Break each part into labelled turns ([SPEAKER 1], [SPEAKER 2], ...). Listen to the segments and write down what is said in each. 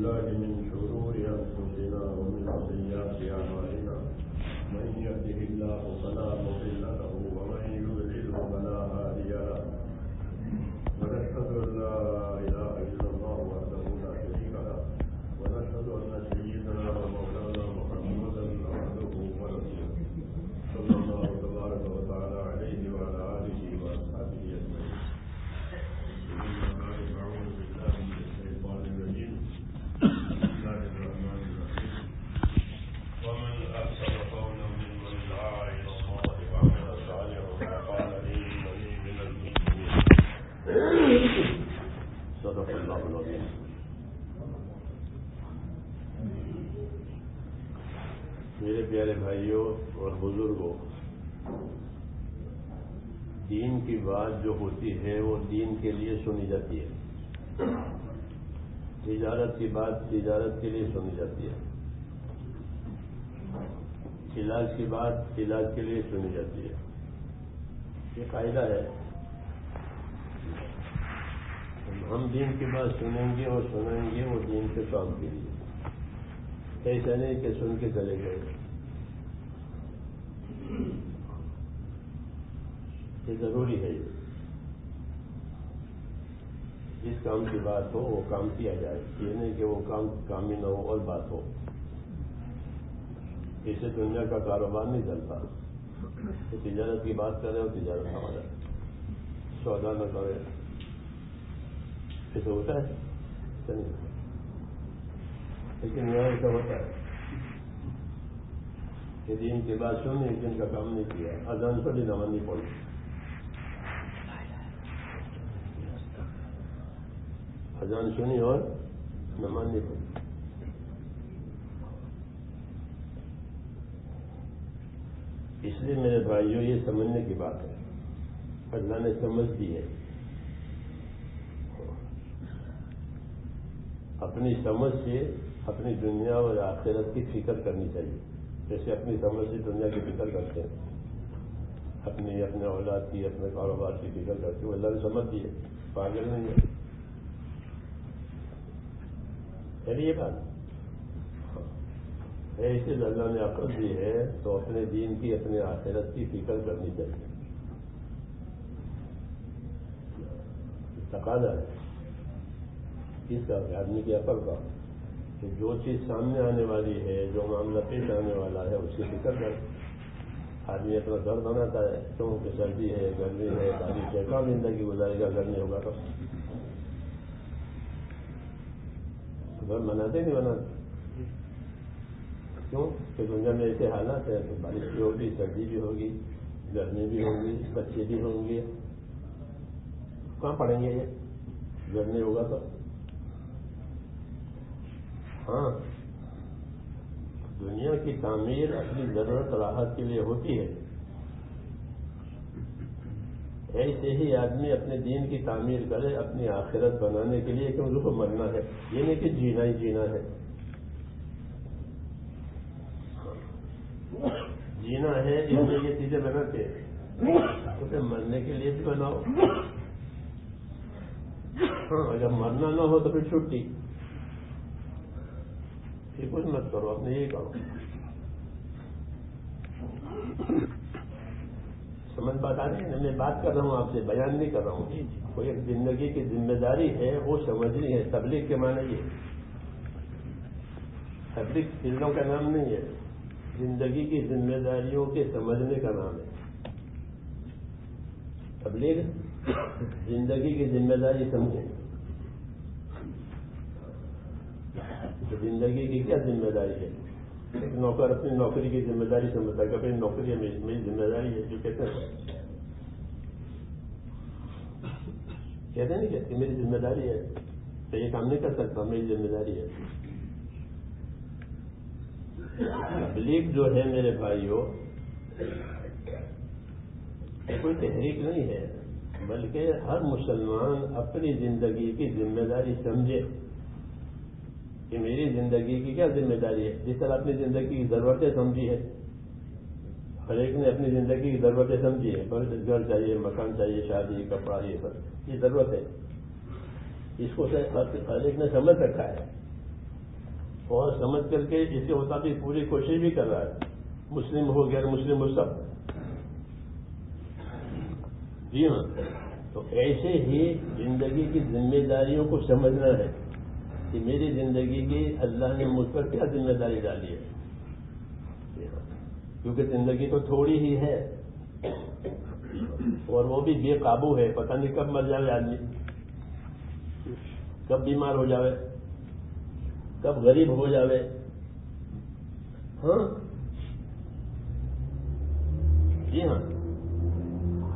[SPEAKER 1] بالله من شرور أنفسنا ومن سيئات أعمالنا من يهده الله فلا مضل له ومن يضلل فلا هادي له ونشهد أن لا إله إلا الله وحده لا شريك له ونشهد أن سيدنا ومولانا محمدا عبده ورسوله صلى الله تبارك وتعالى عليه وعلى آله وأصحابه أجمعين. أعوذ بالله من الشيطان الرجيم. بسم الله الرحمن الرحيم. ومن أحسن قولا ممن دعا إلى الله وعمل صالحا وقال إنني من المسلمين. صدق الله العظيم. میرے پیارے بھائیوں اور بزرگوں، دین کی بات جو ہوتی ہے وہ دین کے لیے سنی جاتی ہے. تجارت کی بات تجارت کے لیے سنی جاتی ہے. علاج کی بات علاج کے لیے سنی جاتی ہے. یہ قاعدہ ہے. ہم دین کی بات سنیں گے اور سنیں گے وہ دین کے کام کے لیے. ایسا نہیں کہ سن کے چلے گئے. یہ ضروری ہے. جس کام کی بات ہو وہ کام کیا جائے. یہ نہیں کہ وہ کام ہی نہ ہو اور بات ہو. اس سے دنیا کا کاروبار نہیں چلتا. تجارت کی بات کرے اور تجارت ہمارا سودا نہ کرے. ایسا ہوتا ہے لیکن یہاں ایسا ہوتا ہے کہ دین کی بات سنی دن کا کام نہیں کیا. اذان پر بھی نماز نہیں پڑی. اذان سنی اور نماز نہیں پڑی. اس لیے میرے بھائیوں یہ سمجھنے کی بات ہے. اللہ نے سمجھ دی ہے. اپنی سمجھ سے اپنی دنیا اور آخرت کی فکر کرنی چاہیے. جیسے اپنی سمجھ سے دنیا کی فکر کرتے ہیں, اپنے اولاد کی اپنے کاروبار کی فکر کرتے ہیں. اللہ نے سمجھ دی ہے. پاگل نہیں ہے. یہ بات ایسے اللہ نے عقل دی ہے تو اپنے دین کی اپنے آخرت کی فکر کرنی چاہیے. تقاضا ہے اس کا آدمی کی عقل کا کہ جو چیز سامنے آنے والی ہے, جو معاملہ پیش آنے والا ہے, اس کی فکر کرے. آدمی اپنا گھر بناتا ہے کیونکہ سردی ہے, گرمی ہے, بارش ہے. کہاں زندگی گزارے گا؟ گھر نہیں ہوگا تو گھر بناتے نہیں بناتے. کیوں کہ دنیا میں ایسے حالات ہیں کہ بارش بھی ہوگی, سردی بھی ہوگی, گرمی بھی ہوگی, بچے بھی ہوں گے. کہاں پڑیں گے یہ؟ گھر نہیں ہوگا تو. ہاں, دنیا کی تعمیر اپنی ضرورت راحت کے لیے ہوتی ہے. ایسے ہی آدمی اپنے دین کی تعمیر کرے اپنی آخرت بنانے کے لیے, کیونکہ اس کو مرنا ہے. یہ نہیں کہ جینا ہی جینا ہے. جینا ہے اس لیے یہ چیزیں بناتے ہیں. اسے مرنے کے لیے بھی بناؤ. ہاں, اگر مرنا نہ ہو تو پھر چھٹی. یہ کچھ مت کرو, اپنے یہ کرو. سمجھ بات آ رہی ہے. میں بات کر رہا ہوں آپ سے, بیان نہیں کر رہا ہوں. کوئی ایک زندگی کی ذمہ داری ہے وہ سمجھنی ہے. تبلیغ کے معنی یہ, تبلیغ چیزوں کا نام نہیں ہے. زندگی کی ذمہ داریوں کے سمجھنے کا نام ہے تبلیغ. زندگی کی ذمہ داری سمجھیں. زندگی کی کیا ذمہ داری ہے؟ ایک نوکر اپنی نوکری کی ذمہ داری سمجھتا ہے کہ اپنی نوکری میری ذمہ داری ہے. جو کہتے ہیں نہیں کہتے میری ذمہ داری ہے, تو یہ کام نہیں کر سکتا, میری ذمہ داری ہے. تبلیغ جو ہے میرے بھائیوں کوئی تحریک نہیں ہے, بلکہ ہر مسلمان اپنی زندگی کی ذمہ داری سمجھے کہ میری زندگی کی کیا ذمہ داری ہے. جس طرح اپنی زندگی کی ضرورتیں سمجھی ہے, ہر ایک نے اپنی زندگی کی ضرورتیں سمجھی ہے. گھر چاہیے, مکان چاہیے, شادی, کپڑا, یہ سب یہ ضرورت ہے. اس کو ہر ایک نے سمجھ رکھا ہے. اور سمجھ کر کے اس کے مطابق پوری کوشش بھی کر رہا ہے، مسلم ہو غیر مسلم ہو سب. جی ہاں، تو ایسے ہی زندگی کی ذمہ داریوں کو سمجھنا ہے کہ میری زندگی کی اللہ نے مجھ پر کیا ذمہ داری ڈالی ہے. کیونکہ زندگی تو تھوڑی ہی ہے اور وہ بھی بے قابو ہے، پتہ نہیں کب مر جائے آدمی، کب بیمار ہو جاوے، کب غریب ہو جاوے. ہاں جی ہاں،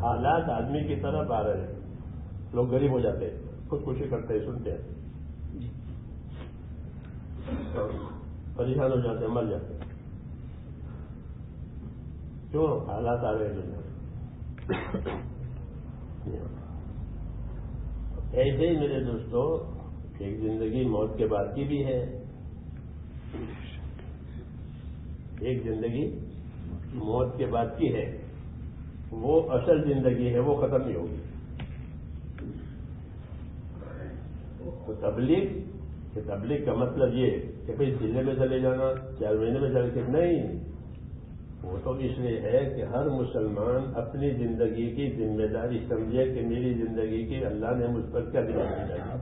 [SPEAKER 1] حالات آدمی کی طرف آ رہے ہیں. لوگ غریب ہو جاتے ہیں، خودکشی کرتے ہیں، سنتے ہیں، پریشان ہو جاتے ہیں، مر جاتے ہیں. کیوں؟ حالات آ رہے ہیں دنیا. ایسے ہی میرے دوستو، ایک زندگی موت کے بعد کی بھی ہے، ایک زندگی موت کے بعد کی ہے. وہ اصل زندگی ہے، وہ ختم نہیں ہوگی. تو تبلیغ کا مطلب یہ کہ بھائی ضلع میں چلے جانا، 4 مہینے میں چلے کے نہیں. وہ تو اس لیے ہے کہ ہر مسلمان اپنی زندگی کی ذمہ داری سمجھے کہ میری زندگی کی اللہ نے مجھ پر کیا ذمہ داری ڈالی،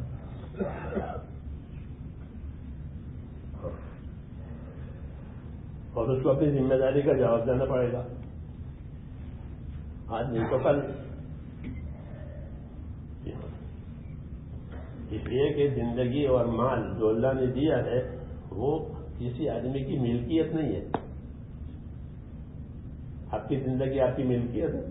[SPEAKER 1] اور اس کو اپنی ذمہ داری کا جواب دینا پڑے گا. آج نہیں تو کل. اس لیے کہ زندگی اور مال جو اللہ نے دیا ہے وہ کسی آدمی کی ملکیت نہیں ہے. آپ کی زندگی آپ کی ملکیت ہے،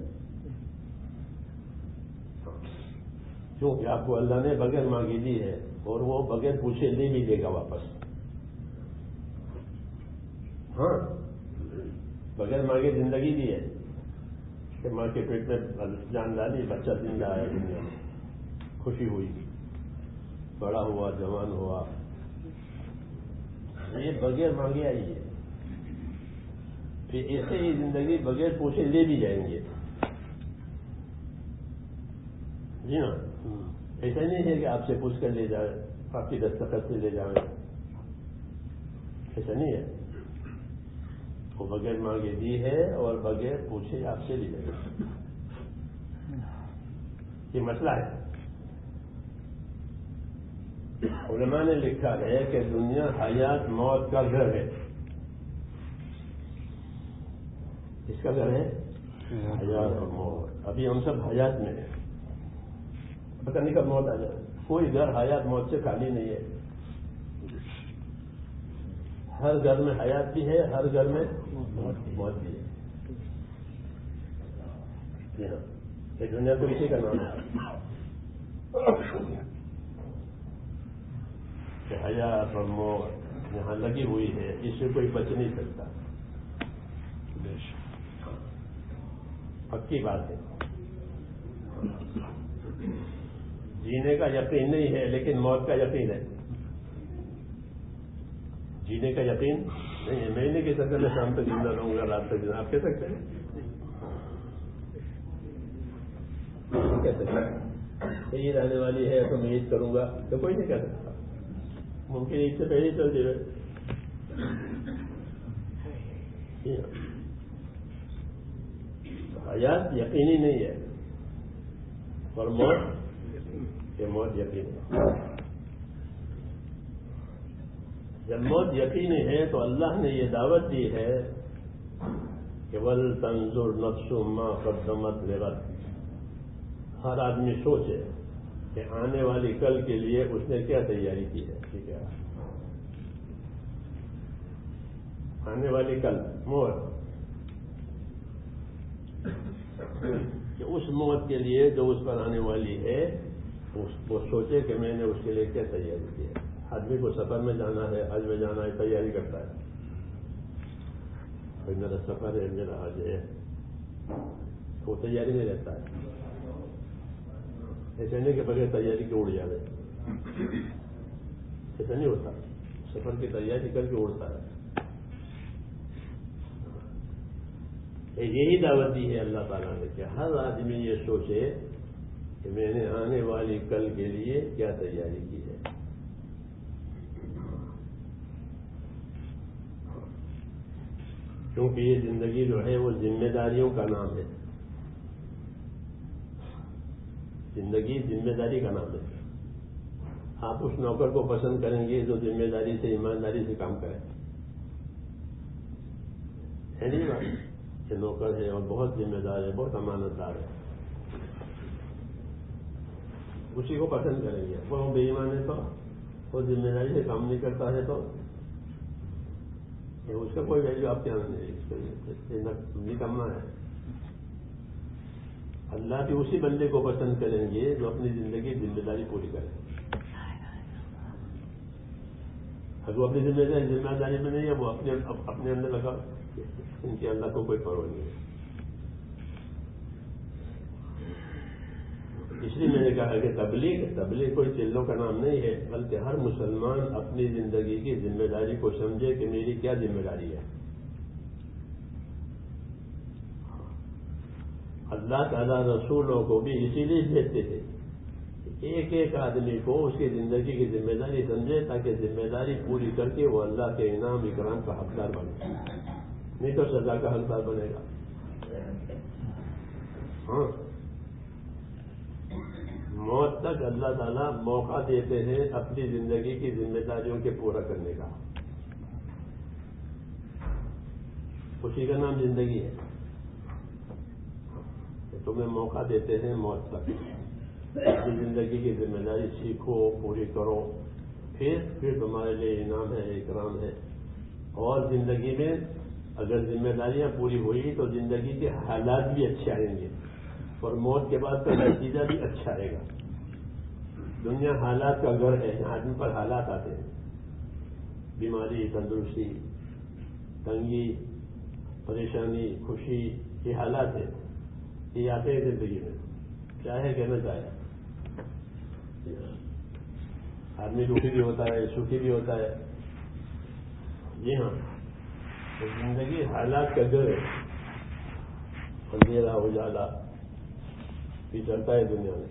[SPEAKER 1] کیونکہ آپ کو اللہ نے بغیر مانگی دی ہے اور وہ بغیر پوچھے لے بھی دے گا واپس. ہاں، بغیر مانگے زندگی دی ہے کہ ماں کے پیٹ میں جان ڈالی، بچہ زندہ آیا دنیا میں، خوشی ہوئی، بڑا ہوا، جوان ہوا، یہ بغیر مانگے آئی ہے. پھر ایسے ہی زندگی بغیر پوچھے لے بھی جائیں گے. جی ہاں، ایسا نہیں ہے کہ آپ سے پوچھ کر لے جائیں، آپ کی دستخط سے لے جائیں، ایسا نہیں ہے. وہ بغیر مانگے دی ہے اور بغیر پوچھے آپ سے لے جائیں. یہ مسئلہ ہے. علماء نے لکھا ہے کہ دنیا حیات موت کا گھر ہے. اس کا گھر ہے حیات اور موت. ابھی ہم سب حیات میں ہیں، پتہ نہیں کب موت آ جائے. کوئی گھر حیات موت سے خالی نہیں ہے. ہر گھر میں حیات بھی ہے، ہر گھر میں موت بھی ہے. جی ہاں، یہ دنیا تو اسی کا نام ہے کہ حیات اور موت یہاں لگی ہوئی ہے، اس سے کوئی بچ نہیں سکتا. پکی بات ہے. جینے کا یقین نہیں ہے لیکن موت کا یقین ہے. جینے کا یقین نہیں ہے. میں نہیں کہہ سکتا میں شام تک زندہ رہوں گا، رات تک زندہ. آپ کہہ سکتے ہیں؟ کہہ سکتے ہیں عید آنے والی ہے تو میں عید کروں گا، تو کوئی نہیں کہہ سکتا. ممکن عید سے پہلے چل جائے. حیات یقینی نہیں ہے اور موت یقینی ہے. جب موت یقینی ہے تو اللہ نے یہ دعوت دی ہے کہ وَلْتَنْظُرْ نَفْسٌ مَا قَدَّمَتْ لِغَدٍ. ہر آدمی سوچے کہ آنے والی کل کے لیے اس نے کیا تیاری کی ہے. ٹھیک ہے، آنے والی کل موت، کہ اس موت کے لیے جو اس پر آنے والی ہے وہ سوچے کہ میں نے اس کے لیے کیا تیاری کی ہے. آدمی کو سفر میں جانا ہے، حج میں جانا ہے، تیاری کرتا ہے. بھائی میرا سفر ہے، میرا حج ہے، وہ تیاری نہیں رہتا ہے. ایسا نہیں کہ بغیر تیاری کے اڑ جائے، ایسا نہیں ہوتا. سفر کی تیاری کر کے اڑتا ہے. یہی دعوت دی ہے اللہ تعالیٰ نے کہ ہر آدمی یہ سوچے کہ میں نے آنے والی کل کے لیے کیا تیاری کی ہے.
[SPEAKER 2] کیونکہ یہ زندگی جو ہے وہ ذمہ داریوں کا نام ہے. زندگی ذمہ داری کا نام ہے. آپ اس نوکر کو پسند کریں گے جو ذمہ داری سے ایمانداری سے کام کرے. ہے نہیں بات کہ نوکر ہے اور بہت ذمہ دار ہے, بہت امانت دار ہے, اسی کو پسند کریں گے. وہ بے ایمان ہے تو وہ ذمہ داری سے کام نہیں کرتا ہے تو اس کا کوئی ویلیو آپ کے یہاں نہیں, نکما ہے. اللہ بھی اسی بندے کو پسند کریں گے جو اپنی زندگی ذمہ داری پوری کرے. اگر وہ اپنی ذمہ داری میں نہیں ہے, وہ اپنے اندر لگا, ان کے اللہ کو کوئی پرواہ نہیں ہے. اس لیے میں نے کہا کہ تبلیغ کوئی چلوں کا نام نہیں ہے, بلکہ ہر مسلمان اپنی زندگی کی ذمہ داری کو سمجھے کہ میری کیا ذمہ داری ہے. اللہ تعالیٰ رسولوں کو بھی اسی لیے بھیجتے تھے, ایک ایک آدمی کو اس کی زندگی کی ذمہ داری سمجھے تاکہ ذمہ داری پوری کر کے وہ اللہ کے انعام اکرام کا حقدار بنے, نہیں تو سزا کا حقدار بنے گا. ہاں, موت تک اللہ تعالیٰ موقع دیتے ہیں اپنی زندگی کی ذمہ داریوں کے پورا کرنے کا. اسی کا نام زندگی ہے. تمہیں موقع دیتے ہیں موت تک اپنی زندگی کی ذمہ داری سیکھو, پوری کرو, پھر تمہارے لیے انعام ہے, اکرام ہے. اور زندگی میں اگر ذمہ داریاں پوری ہوئی تو زندگی کے حالات بھی اچھے آئیں گے اور موت کے بعد کا نتیجہ بھی اچھا آئے گا. دنیا حالات کا گھر ہے, آدمی پر حالات آتے ہیں, بیماری, تندرستی, تنگی, پریشانی, خوشی, یہ حالات ہیں, یہ آتے ہیں زندگی میں, چاہے کہنا چاہے. آدمی دکھی بھی ہوتا ہے, سکھی بھی ہوتا ہے. جی ہاں, تو زندگی حالات کا گھر ہے, اندھیرا اجالا بھی چلتا ہے دنیا میں,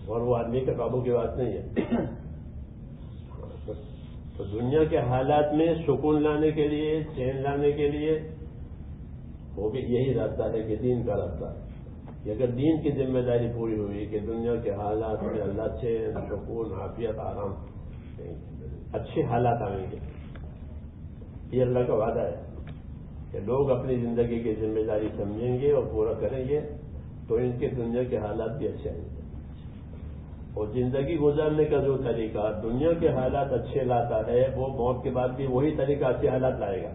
[SPEAKER 2] اور وہ آدمی کے قابو کی بات نہیں ہے. تو دنیا کے حالات میں سکون لانے کے لیے, چین لانے کے لیے وہ بھی یہی راستہ ہے کہ دین کا راستہ. کہ اگر دین کی ذمہ داری پوری ہوئی کہ دنیا کے حالات میں اللہ چین, سکون, عافیت, آرام, اچھے حالات آئیں گے. یہ اللہ کا وعدہ ہے کہ لوگ اپنی زندگی کی ذمہ داری سمجھیں گے اور پورا کریں گے تو ان کے دنیا کے حالات بھی اچھے آئیں گے. اور زندگی گزارنے کا جو طریقہ دنیا کے حالات اچھے لاتا ہے وہ موت کے بعد بھی وہی طریقہ اچھے حالات لائے گا.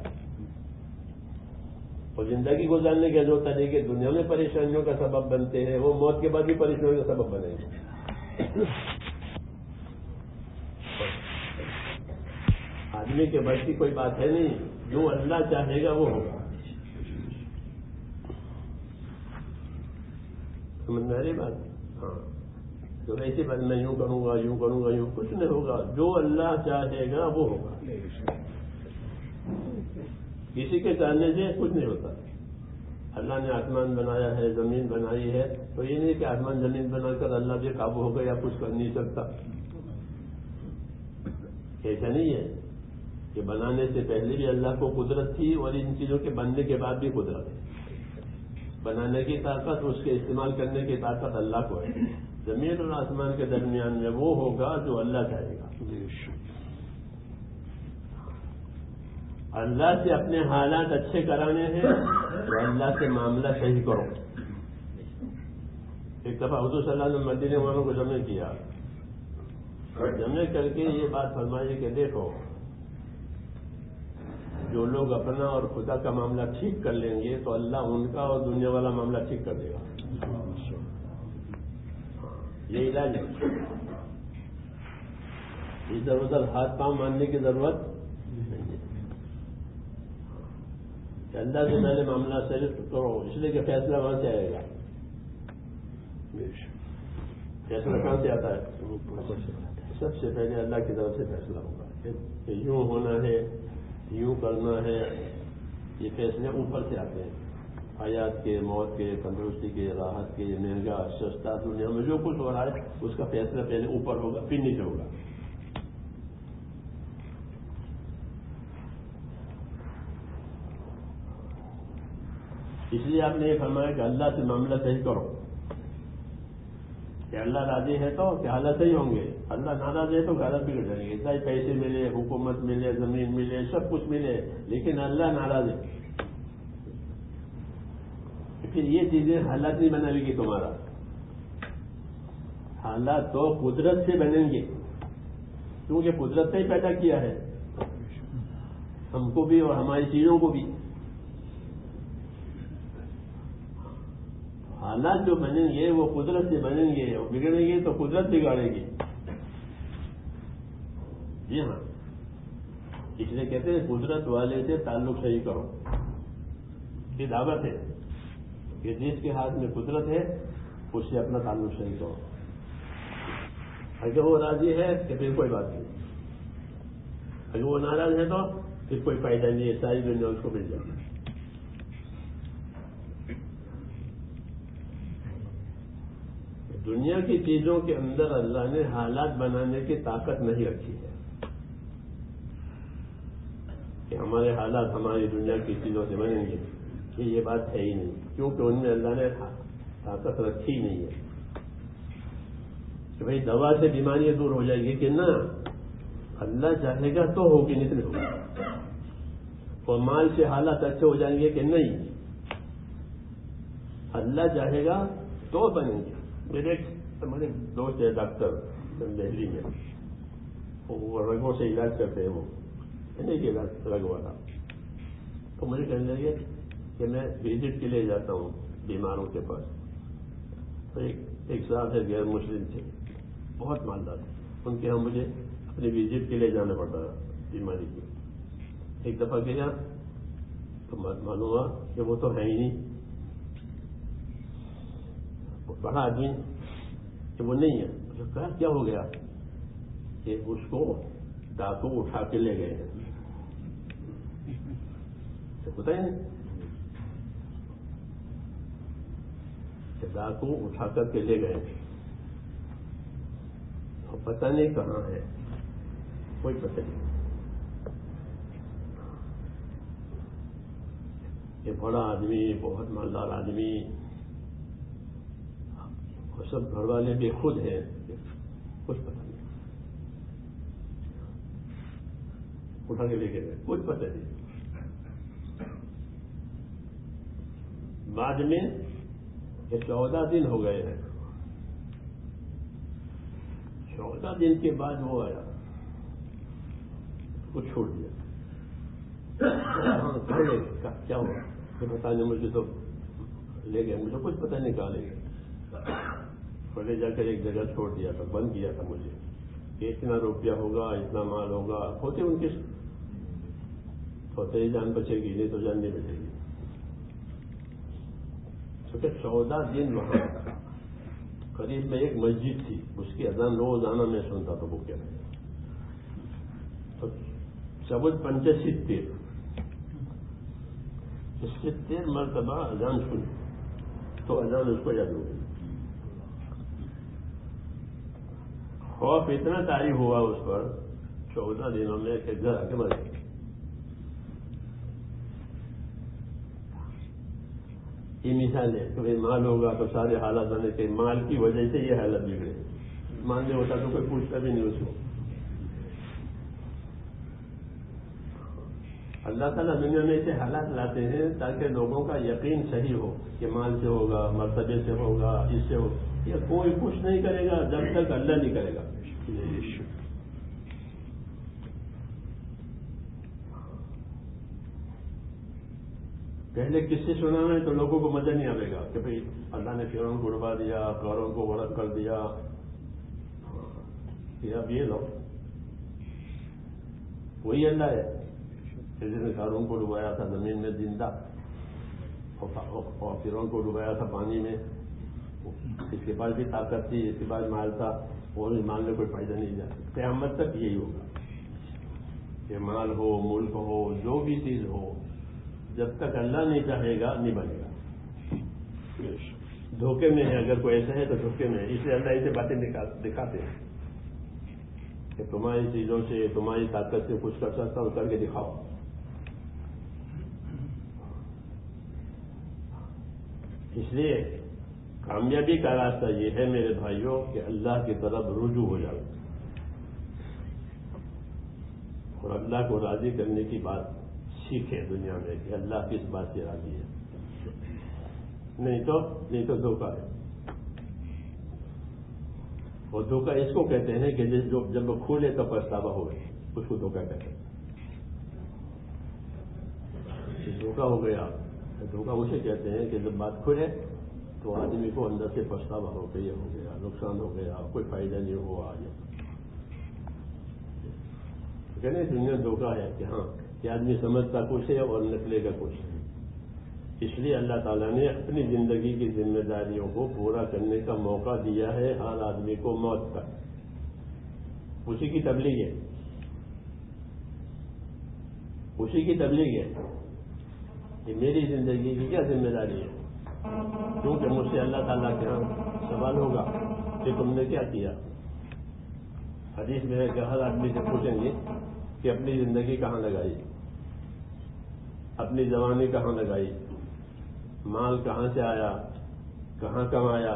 [SPEAKER 2] اور زندگی گزارنے کے جو طریقے دنیا میں پریشانیوں کا سبب بنتے ہیں وہ موت کے بعد بھی پریشانیوں کا سبب بنے گے. آدمی کے بس کی کوئی بات ہے نہیں, جو اللہ چاہے گا وہ ہوگا. سمجھ میں آ رہی بات؟ ہاں, تو ایسی بات میں یوں کروں گا, یوں کروں گا, یوں کچھ نہیں ہوگا. جو اللہ چاہے گا وہ ہوگا. کسی کے چاہنے سے کچھ نہیں ہوتا. اللہ نے آسمان بنایا ہے, زمین بنائی ہے, تو یہ نہیں کہ آسمان زمین بنا کر اللہ بھی قابو ہو گیا یا کچھ کر نہیں سکتا. ایسا نہیں ہے کہ بنانے سے پہلے بھی اللہ کو قدرت تھی اور ان چیزوں کے بننے کے بعد بھی قدرت ہے. بنانے کی طاقت, اس کے استعمال کرنے کی طاقت اللہ کو ہے. زمین اور آسمان کے درمیان میں وہ ہوگا جو اللہ چاہے گا. اللہ سے اپنے حالات اچھے کرانے ہیں تو اللہ سے معاملہ صحیح کرو. ایک دفعہ حضور صلی اللہ علیہ وسلم مدینے والوں کو جمع کیا, جمع کر کے یہ بات فرمائی کہ دیکھو, جو لوگ اپنا اور خدا کا معاملہ ٹھیک کر لیں گے تو اللہ ان کا اور دنیا والا معاملہ ٹھیک کر دے گا. یہ علاج ہے. ادھر ادھر ہاتھ پاؤں ماننے کی ضرورت نہیں ہے. اللہ سے پہلے معاملہ صحیح کرو, اس لیے کہ فیصلہ وہاں سے آئے گا. فیصلہ کہاں سے آتا ہے؟ سب سے پہلے اللہ کی طرف سے فیصلہ ہوگا کہ یوں ہونا ہے, یوں کرنا ہے. یہ فیصلے اوپر سے آتے ہیں, حیات کے, موت کے, تندرستی کے, راحت کے, مہنگا سستا, دنیا میں جو کچھ ہو رہا ہے اس کا فیصلہ پہلے اوپر ہوگا پھر نیچے ہوگا. اس لیے آپ نے یہ فرمایا کہ اللہ سے معاملہ صحیح کرو، کہ اللہ راضی ہے تو کہ حالات صحیح ہوں گے، اللہ ناراض ہے تو حالات بگڑ جائیں گے. چاہے پیسے ملے، حکومت ملے، زمین ملے، سب کچھ ملے، لیکن اللہ ناراض ہے. پھر یہ چیزیں حالات نہیں بنائے گی تمہارا. حالات تو قدرت سے بنیں گے، کیونکہ قدرت نے ہی پیدا کیا ہے ہم کو بھی اور ہماری چیزوں کو بھی. حالات جو بنیں گے وہ قدرت سے بنیں گے، اور بگڑیں گے تو قدرت بگاڑے گی. جی ہاں، اس لیے کہتے ہیں قدرت والے سے تعلق صحیح کرو. یہ دعوت ہے کہ جس کے ہاتھ میں قدرت ہے اس سے اپنا تعلق صحیح کرو. اگر وہ راضی ہے تو پھر کوئی بات نہیں، اگر وہ ناراض ہے تو پھر کوئی فائدہ نہیں ہے، ساری دنیا اس کو مل جائے گی. دنیا کی چیزوں کے اندر اللہ نے حالات بنانے کی طاقت نہیں رکھی ہے کہ ہمارے حالات ہماری دنیا کی چیزوں سے بنیں گے. یہ بات ہے ہی نہیں، کیونکہ ان میں اللہ نے طاقت رکھی نہیں ہے کہ بھئی دوا سے بیماریاں دور ہو جائے گی، کہ نہ، اللہ چاہے گا تو ہوگی، نہیں ہوگی. اور مال سے حالات اچھے ہو جائیں گے کہ نہیں، اللہ چاہے گا تو بنیں گے. میرے ایک دوست ہے ڈاکٹر دہلی میں، وہ رگوں سے علاج کرتے ہیں، وہ نہیں کہ رگ والا. تو مجھے کہنے لگے کہ میں وزٹ کے لیے جاتا ہوں بیماروں کے پاس. تو ایک صاحب ہے غیر مسلم تھے، بہت مالدار تھے، ان کے یہاں مجھے اپنی وزٹ کے لیے جانا پڑتا تھا بیماری کی. ایک دفعہ گیا تو معلوم ہوا کہ وہ تو ہے ہی نہیں، بڑا آدمی کہ وہ نہیں ہے. کہا کیا ہو گیا؟ کہ اس کو ڈاکو اٹھا کے لے گئے ہیں. پتہ ہی نہیں کہ ڈاکو اٹھا کر کے لے گئے، اور پتہ نہیں کہاں ہے، کوئی پتہ نہیں. یہ بڑا آدمی، بہت مالدار آدمی، اور سب گھر والے بھی خود ہیں، کچھ پتہ نہیں. اٹھا کے لے گئے، کچھ پتہ نہیں. بعد میں یہ 14 دن ہو گئے ہیں. 14 دن کے بعد وہ آیا، کچھ چھوڑ دیا. کیا ہوا کہ پتا نہیں، مجھے تو لے گئے، مجھے کچھ پتہ نہیں کہاں لے گئے. پہلے جا کر ایک جگہ چھوڑ دیا تھا، بند کیا تھا مجھے کہ اتنا روپیہ ہوگا، اتنا مال ہوگا. ہوتے ان کے ہوتے ہی جان بچے گی، نہیں تو جان نہیں بچے گی. 14 دن وہاں قریب میں ایک مسجد تھی، اس کی اذان روزانہ میں سنتا تھا. وہ کیا تو 75 مرتبہ اذان سنی تو اذان اس کو یاد ہو گئی. خوف اتنا طاری ہوا اس پر 14 دنوں میں کہ گھر آ کے مر گئے. یہ مثال ہے کہ مال ہوگا تو سارے حالات بنے تھے، مال کی وجہ سے یہ حالت بگڑے. مان نہیں ہوتا تو کوئی پوچھتا بھی نہیں اس کو. اللہ تعالیٰ دنیا میں ایسے حالات لاتے ہیں تاکہ لوگوں کا یقین صحیح ہو کہ مال سے ہوگا، مرتبے سے ہوگا، اس سے ہوگا. یہ کوئی کچھ نہیں کرے گا جب تک اللہ نہیں کرے گا. پہلے کس سے سنا ہے تو لوگوں کو مزہ نہیں آئے گا کہ بھئی اللہ نے فرعون کو ڈبا دیا، قارون کو غرق کر دیا. کہ اب یہ لو وہی اللہ ہے جس نے قارون کو ڈبایا تھا زمین میں زندہ، اور فرعون کو ڈبایا تھا پانی میں. اس کے بعد بھی طاقت تھی، اس کے بعد مال تھا، وہ مال میں کوئی فائدہ نہیں جا. قیامت تک یہی ہوگا کہ مال ہو، ملک ہو، جو بھی چیز ہو، جب تک اللہ نہیں چاہے گا نہیں بنے گا. دھوکے میں ہے، اگر کوئی ایسا ہے تو دھوکے میں ہے. اس لیے اللہ ایسے باتیں دکھاتے ہیں کہ تمہاری چیزوں سے، تمہاری طاقت سے کچھ کر سکتا ہوں، کر کے دکھاؤ. اس لیے کامیابی کا راستہ یہ ہے میرے بھائیوں کہ اللہ کی طرف رجوع ہو جائے اور اللہ کو راضی کرنے کی بات سیکھیں دنیا میں کہ اللہ کس بات سے راضی ہے، نہیں تو دھوکہ ہے۔ اور دھوکہ اس کو کہتے ہیں کہ جب وہ کھولے تو پچھتاوا ہو گئے، اس کو دھوکہ کہتے ہیں۔ دھوکہ ہو گیا، دھوکہ اسے کہتے ہیں کہ جب بات کھلے تو آدمی کو اندر سے پچھتاوا ہو کہ یہ ہو گیا، نقصان ہو گیا، کوئی فائدہ نہیں ہوا آج۔ کہنے دنیا دھوکہ ہے کہ ہاں کہ آدمی سمجھتا کچھ ہے اور نکلے گا کچھ ہے۔ اس لیے اللہ تعالیٰ نے اپنی زندگی کی ذمہ داریوں کو پورا کرنے کا موقع دیا ہے ہر آدمی کو موت تک۔ اسی کی تبلیغ ہے، اسی کی تبلیغ ہے کہ میری زندگی کی کیا ذمہ داری ہے، کیونکہ مجھ سے اللہ تعالیٰ کے ہاں سوال ہوگا کہ تم نے کیا کیا۔ حدیث میں ہے کہ ہر آدمی سے پوچھیں گے کہ اپنی زندگی کہاں لگائی، اپنی جوانی کہاں لگائی، مال کہاں سے آیا، کہاں کمایا،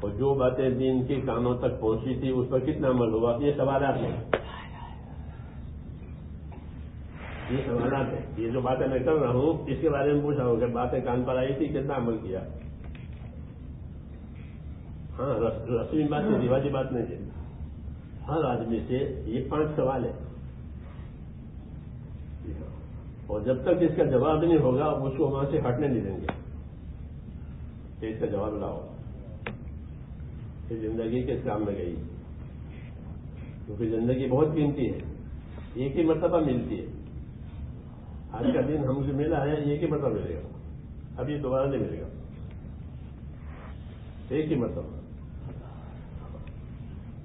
[SPEAKER 2] اور جو باتیں دین کی کانوں تک پہنچی تھی اس پر کتنا عمل ہوا۔ یہ سوالات ہیں، یہ سوالات ہیں۔ یہ جو باتیں میں کر رہا ہوں اس کے بارے میں پوچھا ہوں کہ باتیں کان پر آئی تھی، کتنا عمل کیا۔ ہاں رسمی بات ہے، رواجی بات نہیں ہے۔ ہر آدمی سے یہ 5 سوال ہے، اور جب تک اس کا جواب نہیں ہوگا اس کو وہاں سے ہٹنے نہیں دیں گے کہ اس کا جواب لاؤ کہ زندگی کس کام میں گئی، کیونکہ زندگی بہت قیمتی ہے، ایک ہی مرتبہ ملتی ہے۔ آج کا دن ہم سے ملا ہے، ایک ہی مرتبہ ملے گا، ابھی دوبارہ نہیں ملے گا، ایک ہی مرتبہ،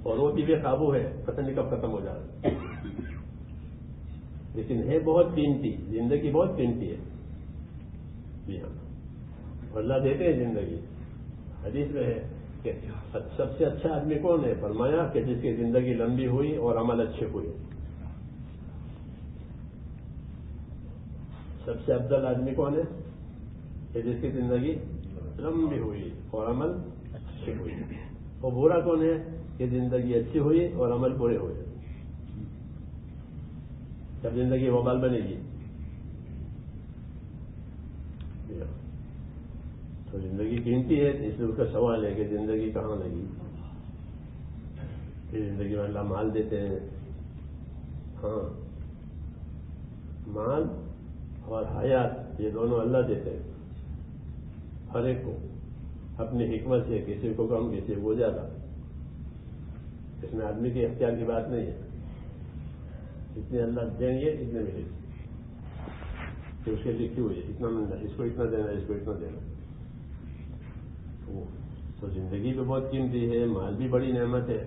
[SPEAKER 2] اور وہ بھی بے قابو ہے، پتہ نہیں کب ختم ہو جائے، لیکن ہے بہت قیمتی، زندگی بہت قیمتی ہے۔ جی ہاں، اللہ دیتے ہیں زندگی۔ حدیث میں ہے کہ سب سے اچھا آدمی کون ہے؟ فرمایا کہ جس کی زندگی لمبی ہوئی اور عمل اچھے ہوئے۔ سب سے افضل آدمی کون ہے؟ کہ جس کی زندگی لمبی ہوئی اور عمل اچھے ہوئے۔ اور برا کون ہے؟ کہ زندگی اچھی ہوئی اور عمل برے ہوئے۔ جب زندگی وبال بنے گی تو زندگی قیمتی ہے، اس لیے اس کا سوال ہے کہ زندگی کہاں لگی۔ کہ زندگی میں اللہ مال دیتے ہیں، ہاں مال اور حیات یہ دونوں اللہ دیتے ہیں ہر ایک کو اپنی حکمت سے، کسی کو کم کسی کو زیادہ۔ اس میں آدمی کے اختیار کی بات نہیں ہے، جتنے اللہ دیں گے اتنے ملے گی، کہ اس کے لکھی ہوئی ہے اتنا ملنا، اس کو اتنا دینا، اس کو اتنا دینا۔ تو زندگی بھی بہت قیمتی ہے، مال بھی بڑی نعمت ہے۔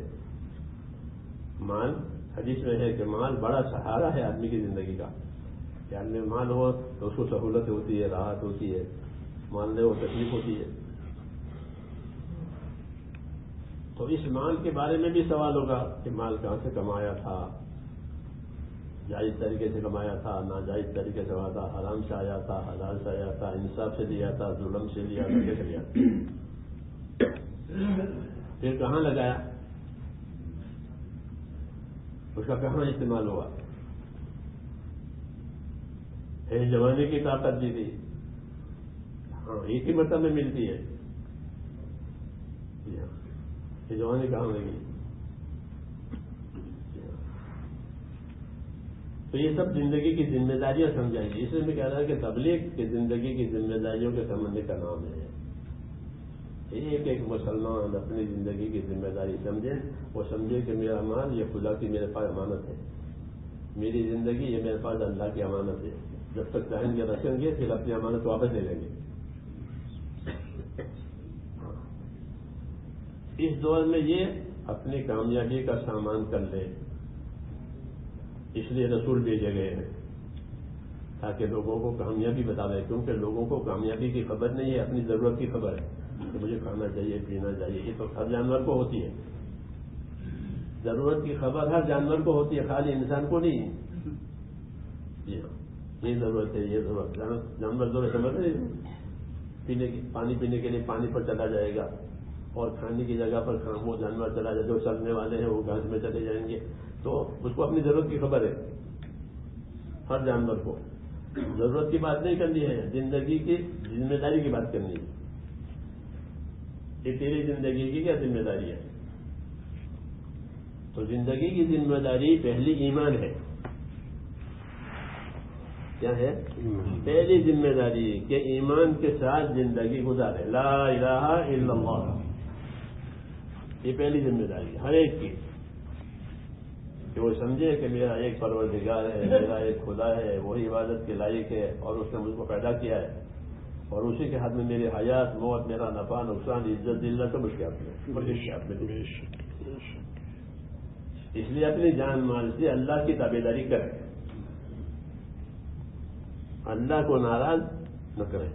[SPEAKER 2] مال حدیث میں ہے کہ مال بڑا سہارا ہے آدمی کی زندگی کا، کہ آدمی مال ہو تو اس کو سہولت ہوتی ہے، راحت ہوتی ہے، مال لے وہ تکلیف ہوتی ہے۔ تو اس مال کے بارے میں بھی سوال ہوگا کہ مال کہاں سے کمایا تھا، جائز طریقے سے کمایا تھا، ناجائز طریقے سے کمایا تھا، حرام سے آیا تھا، حلال سے آیا تھا، انصاف سے لیا تھا، ظلم سے لیا تھا، کیسے لیا تھا، پھر کہاں لگایا، اس کا کہاں استعمال ہوا۔ جوانی کی طاقت بھی تھی، ہاں ایک ہی مرتبہ میں ملتی ہے، یہ جوانی کہاں لگی۔ تو یہ سب زندگی کی ذمہ داریاں سمجھائیں گی۔ اس لیے میں کہہ رہا کہ تبلیغ کی زندگی کی ذمہ داریوں کے سمجھنے کا نام ہے۔ ایک ایک مسلمان اپنی زندگی کی ذمہ داری سمجھے، وہ سمجھے کہ میرا مال یہ خدا کی میرے پاس امانت ہے، میری زندگی یہ میرے پاس اللہ کی امانت ہے، جب تک چاہیں گے رکھیں گے، پھر اپنی امانت واپس لے لیں گے۔ اس دور میں یہ اپنی کامیابی کا سامان کر لے، اس لیے رسول بھیجے گئے ہیں تاکہ لوگوں کو کامیابی بتا دیں، کیونکہ لوگوں کو کامیابی کی خبر نہیں ہے، اپنی ضرورت کی خبر ہے کہ مجھے کھانا چاہیے، پینا چاہیے۔ یہ تو ہر جانور کو ہوتی ہے، ضرورت کی خبر ہر جانور کو ہوتی ہے، خالی انسان کو نہیں۔ جی ہاں، یہ ضرورت ہے، یہ ضرورت، جانور ضرورت سمجھ نہیں پانی پینے کے لیے پانی پر چلا جائے گا، اور کھانے کی جگہ پر وہ جانور چلا جائے، جو چلنے والے ہیں وہ گھاس میں چلے جائیں گے. تو اس کو اپنی ضرورت کی خبر ہے. ہر جانور کو ضرورت کی بات نہیں کرنی ہے، زندگی کی ذمہ داری کی بات کرنی ہے. یہ تیری زندگی کی کیا ذمہ داری ہے؟ تو زندگی کی ذمہ داری پہلی ایمان ہے. کیا ہے؟ پہلی ذمہ داری کہ ایمان کے ساتھ زندگی گزارے، لا الہ الا اللہ. یہ پہلی ذمہ داری ہر ایک کی، کہ وہ سمجھے کہ میرا ایک پروردگار ہے، میرا ایک خدا ہے، وہی عبادت کے لائق ہے، اور اس نے مجھ کو پیدا کیا ہے، اور اسی کے ہاتھ میں میری حیات موت، میرا نفع نقصان، عزت ذلت سب اس کے ہاتھ میں. اس لیے اپنی جان مال سے اللہ کی تابعداری کرے، اللہ کو ناراض نہ کرے.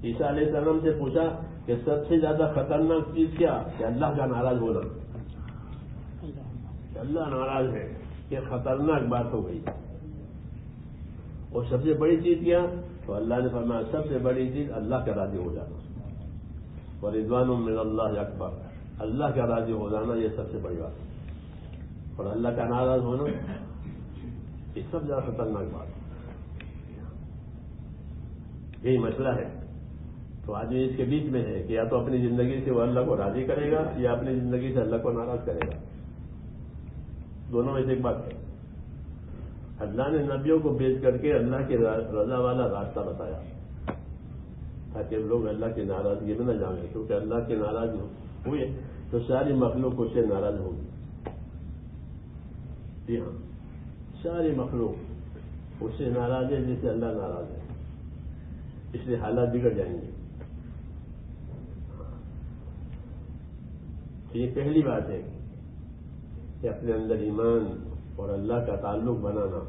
[SPEAKER 2] عیسیٰ علیہ السلام سے پوچھا کہ سب سے زیادہ خطرناک چیز کیا؟ کہ اللہ کا ناراض ہونا. کہ اللہ ناراض ہے، یہ خطرناک بات ہو گئی. اور سب سے بڑی چیز کیا؟ تو اللہ نے فرمایا سب سے بڑی چیز اللہ کا راضی ہو جانا. ورضوان من اللہ اکبر، اللہ کا راضی ہو جانا یہ سب سے بڑی بات ہے. اور اللہ کا ناراض ہونا یہ سب سے زیادہ خطرناک بات ہے. یہی مسئلہ ہے. تو آدمی اس کے بیچ میں ہے کہ یا تو اپنی زندگی سے وہ اللہ کو راضی کرے گا، یا اپنی زندگی سے اللہ کو ناراض کرے گا. دونوں میں سے ایک بات ہے. اللہ نے نبیوں کو بھیج کر کے اللہ کی رضا والا راستہ بتایا، تاکہ لوگ اللہ کی ناراضگی میں نہ جائیں. کیونکہ اللہ کے ناراض ہوئے تو ساری مخلوق اس سے ناراض ہوگی. جی ہاں، ساری مخلوق اس سے ناراض ہے جس سے اللہ ناراض ہے. اس لیے حالات بگڑ جائیں گے. یہ پہلی بات ہے کہ اپنے اندر ایمان اور اللہ کا تعلق بنانا.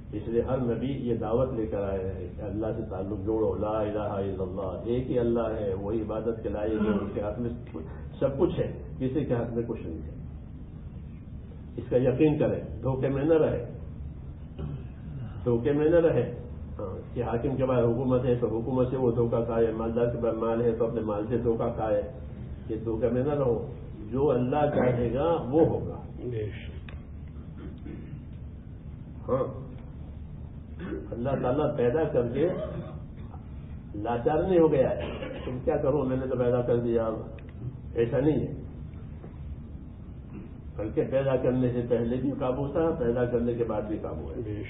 [SPEAKER 2] اس لیے ہر نبی یہ دعوت لے کر آئے ہیں کہ اللہ سے تعلق جوڑو، لا الہ الا اللہ. ایک ہی اللہ ہے، وہی عبادت کے لائق ہے، اس کے ہاتھ میں سب کچھ ہے، کسی کے ہاتھ میں کچھ نہیں ہے. اس کا یقین کرے، دھوکے میں نہ رہے، دھوکے میں نہ رہے. کہ حاکم کے بعد حکومت ہے تو حکومت سے وہ دھوکہ کھائے، مالدار کے بعد مال ہے تو اپنے مال سے دھوکہ کھائے. یہ دھوکے میں نہ رہو. جو اللہ چاہے گا وہ ہوگا. ہاں، اللہ تعالیٰ پیدا کر کے لاچار نہیں ہو گیا ہے. تم کیا کرو، میں نے تو پیدا کر دیا. ایسا نہیں ہے. بلکہ پیدا کرنے سے پہلے بھی قابو تھا، پیدا کرنے کے بعد بھی قابو ہے.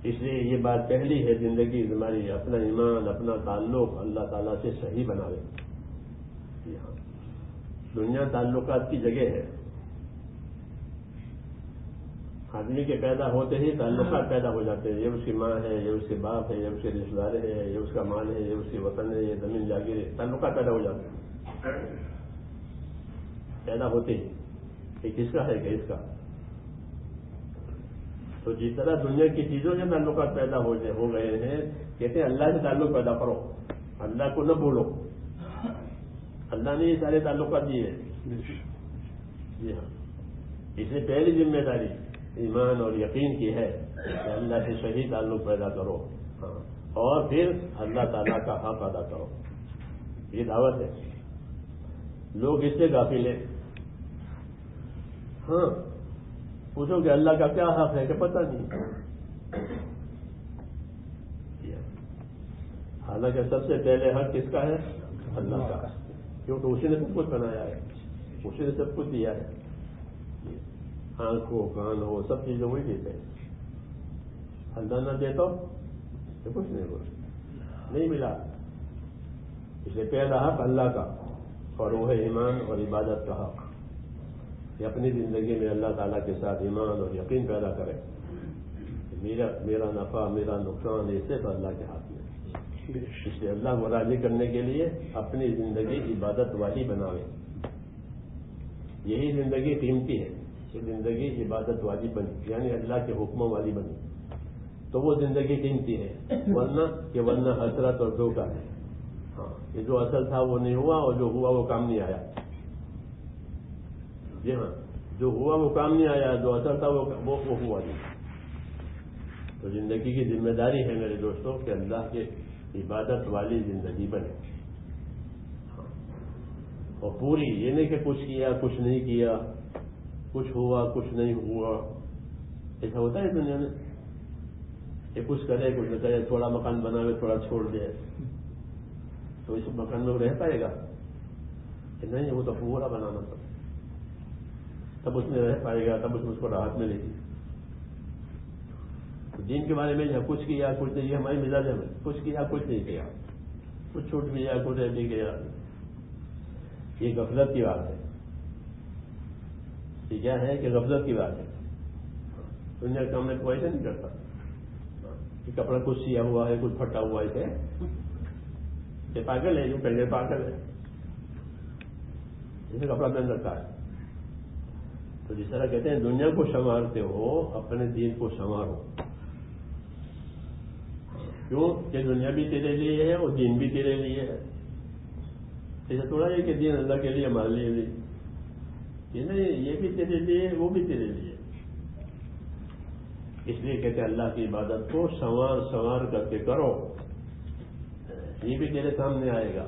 [SPEAKER 2] اس لیے یہ بات پہلی ہے زندگی ہماری اپنا ایمان، اپنا تعلق اللہ تعالیٰ سے صحیح بناوے. دنیا تعلقات کی جگہ ہے. آدمی کے پیدا ہوتے ہی تعلقات پیدا ہو جاتے ہیں. یہ اس کی ماں ہے، یہ اس کے باپ ہے، یہ اس کے رشتے دار ہے، یہ اس کا مال ہے، یہ اس کے وطن ہے، یہ زمین جاگیر ہے. تعلقات پیدا ہو جاتے ہیں پیدا ہوتے ہی. یہ کس کا ہے کہ اس کا. تو جس طرح دنیا کی چیزوں سے تعلقات پیدا ہو گئے ہیں، کہتے ہیں اللہ سے تعلق پیدا کرو، اللہ کو نہ بھولو. اللہ نے یہ سارے تعلقات دیے ہیں. جی ہاں، اس لیے پہلی ذمہ داری ایمان اور یقین کی ہے کہ اللہ سے صحیح تعلق پیدا کرو. ہاں، اور پھر اللہ تعالیٰ کا حق ادا کرو. یہ دعوت ہے. لوگ اس سے غافل ہیں. ہاں، پوچھو کہ اللہ کا کیا حق ہے کہ پتہ نہیں. حالانکہ سب سے پہلے حق کس کا ہے؟ اللہ کا. کیونکہ اسی نے سب کچھ بنایا ہے، اسی نے سب کچھ دیا ہے. آنکھ ہو، کان ہو، سب چیزیں وہی دیتے ہیں. اللہ نہ دے تو کچھ نہیں ملا. اس لیے پہلا حق اللہ کا، اور وہ ہے ایمان اور عبادت کا حق. کہ اپنی زندگی میں اللہ تعالیٰ کے ساتھ ایمان اور یقین پیدا کرے. میرا نفع، میرا نقصان یہ صرف اللہ کے ہاتھ میں. اس لیے اللہ کو راضی کرنے کے لیے اپنی زندگی عبادت والی بناوے. یہی زندگی قیمتی ہے کہ زندگی عبادت والی بنی، یعنی اللہ کے حکموں والی بنی تو وہ زندگی قیمتی ہے. ورنہ حسرت اور دھوکہ ہے. ہاں، یہ جو اصل تھا وہ نہیں ہوا، اور جو ہوا وہ کام نہیں آیا. جی ہاں، جو ہوا وہ کام نہیں آیا، جو اثر تھا وہ ہوا نہیں. تو زندگی کی ذمہ داری ہے میرے دوستوں کہ اللہ کے عبادت والی زندگی بنے، اور پوری، یہ نہیں کہ کچھ کیا کچھ نہیں کیا، کچھ ہوا کچھ نہیں ہوا. ایسا ہوتا ہے دنیا میں، یہ کچھ کرے کچھ نہ کرے، تھوڑا مکان بناوے تھوڑا چھوڑ دے، تو اس مکان میں وہ رہ پائے گا کہ نہیں؟ وہ تو پورا بنانا تھا، تب اس میں رہ پائے گا، تب اس کو راحت ملے گی. دین کے بارے میں کچھ کیا کچھ نہیں، یہ ہماری مزاج ہے، کچھ کیا کچھ نہیں کیا، کچھ چھوٹ بھی گیا کچھ رہ بھی گیا. یہ غفلت کی بات ہے. یہ کیا ہے کہ غفلت کی بات ہے. دنیا کا کام میں کوئی ایسا نہیں کرتا کہ کپڑا کچھ سیا ہوا ہے کچھ پھٹا ہوا ہے، یہ پاگل ہے، جو پہلے پاگل ہے، جسے کپڑا پہن رکھا ہے. تو جس طرح کہتے ہیں دنیا کو سنوارتے ہو اپنے دین کو سنوارو. کیوں کہ دنیا بھی تیرے لیے ہے اور دین بھی تیرے لیے ہے. ایسا تھوڑا ہے کہ دین اللہ کے لیے ہمارے لیے بھی، یہ نہیں، یہ بھی تیرے لیے وہ بھی تیرے لیے. اس لیے کہتے ہیں اللہ کی عبادت کو سنوار سنوار کر کے کرو، یہ بھی تیرے سامنے آئے گا.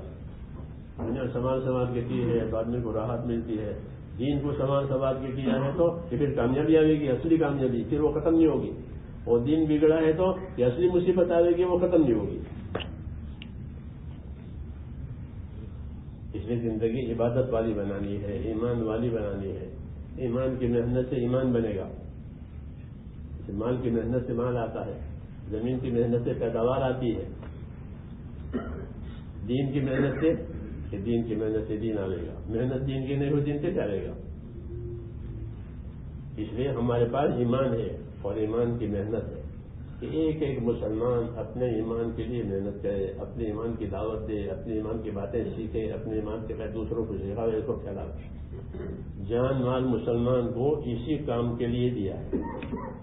[SPEAKER 2] دنیا سنوار سنوار کے کی ہے تو آدمی کو راحت ملتی ہے. دین کو سنوار سنوار کے کیا ہے تو یہ پھر کامیابی آئے گی، اصلی کامیابی، پھر وہ ختم نہیں ہوگی. اور دین بگڑا ہے تو یہ اصلی مصیبت آئے گی، وہ ختم نہیں ہوگی. اس لیے زندگی عبادت والی بنانی ہے، ایمان والی بنانی ہے. ایمان کی محنت سے ایمان بنے گا. مال کی محنت سے مال آتا ہے، زمین کی محنت سے پیداوار آتی ہے. دین کی محنت سے، کہ دین کی محنت سے دین آئے گا. محنت دین کی نہیں ہو دین سے کیا آئے گا؟ اس لیے ہمارے پاس ایمان ہے اور ایمان کی محنت ہے کہ ایک ایک مسلمان اپنے ایمان کے لیے محنت کرے، اپنے ایمان کی دعوت دے، اپنے ایمان کی باتیں سیکھے، اپنے ایمان کے بعد دوسروں کو سکھاوے، اس کو پھیلاوے. جان مال مسلمان کو اسی کام کے لیے دیا ہے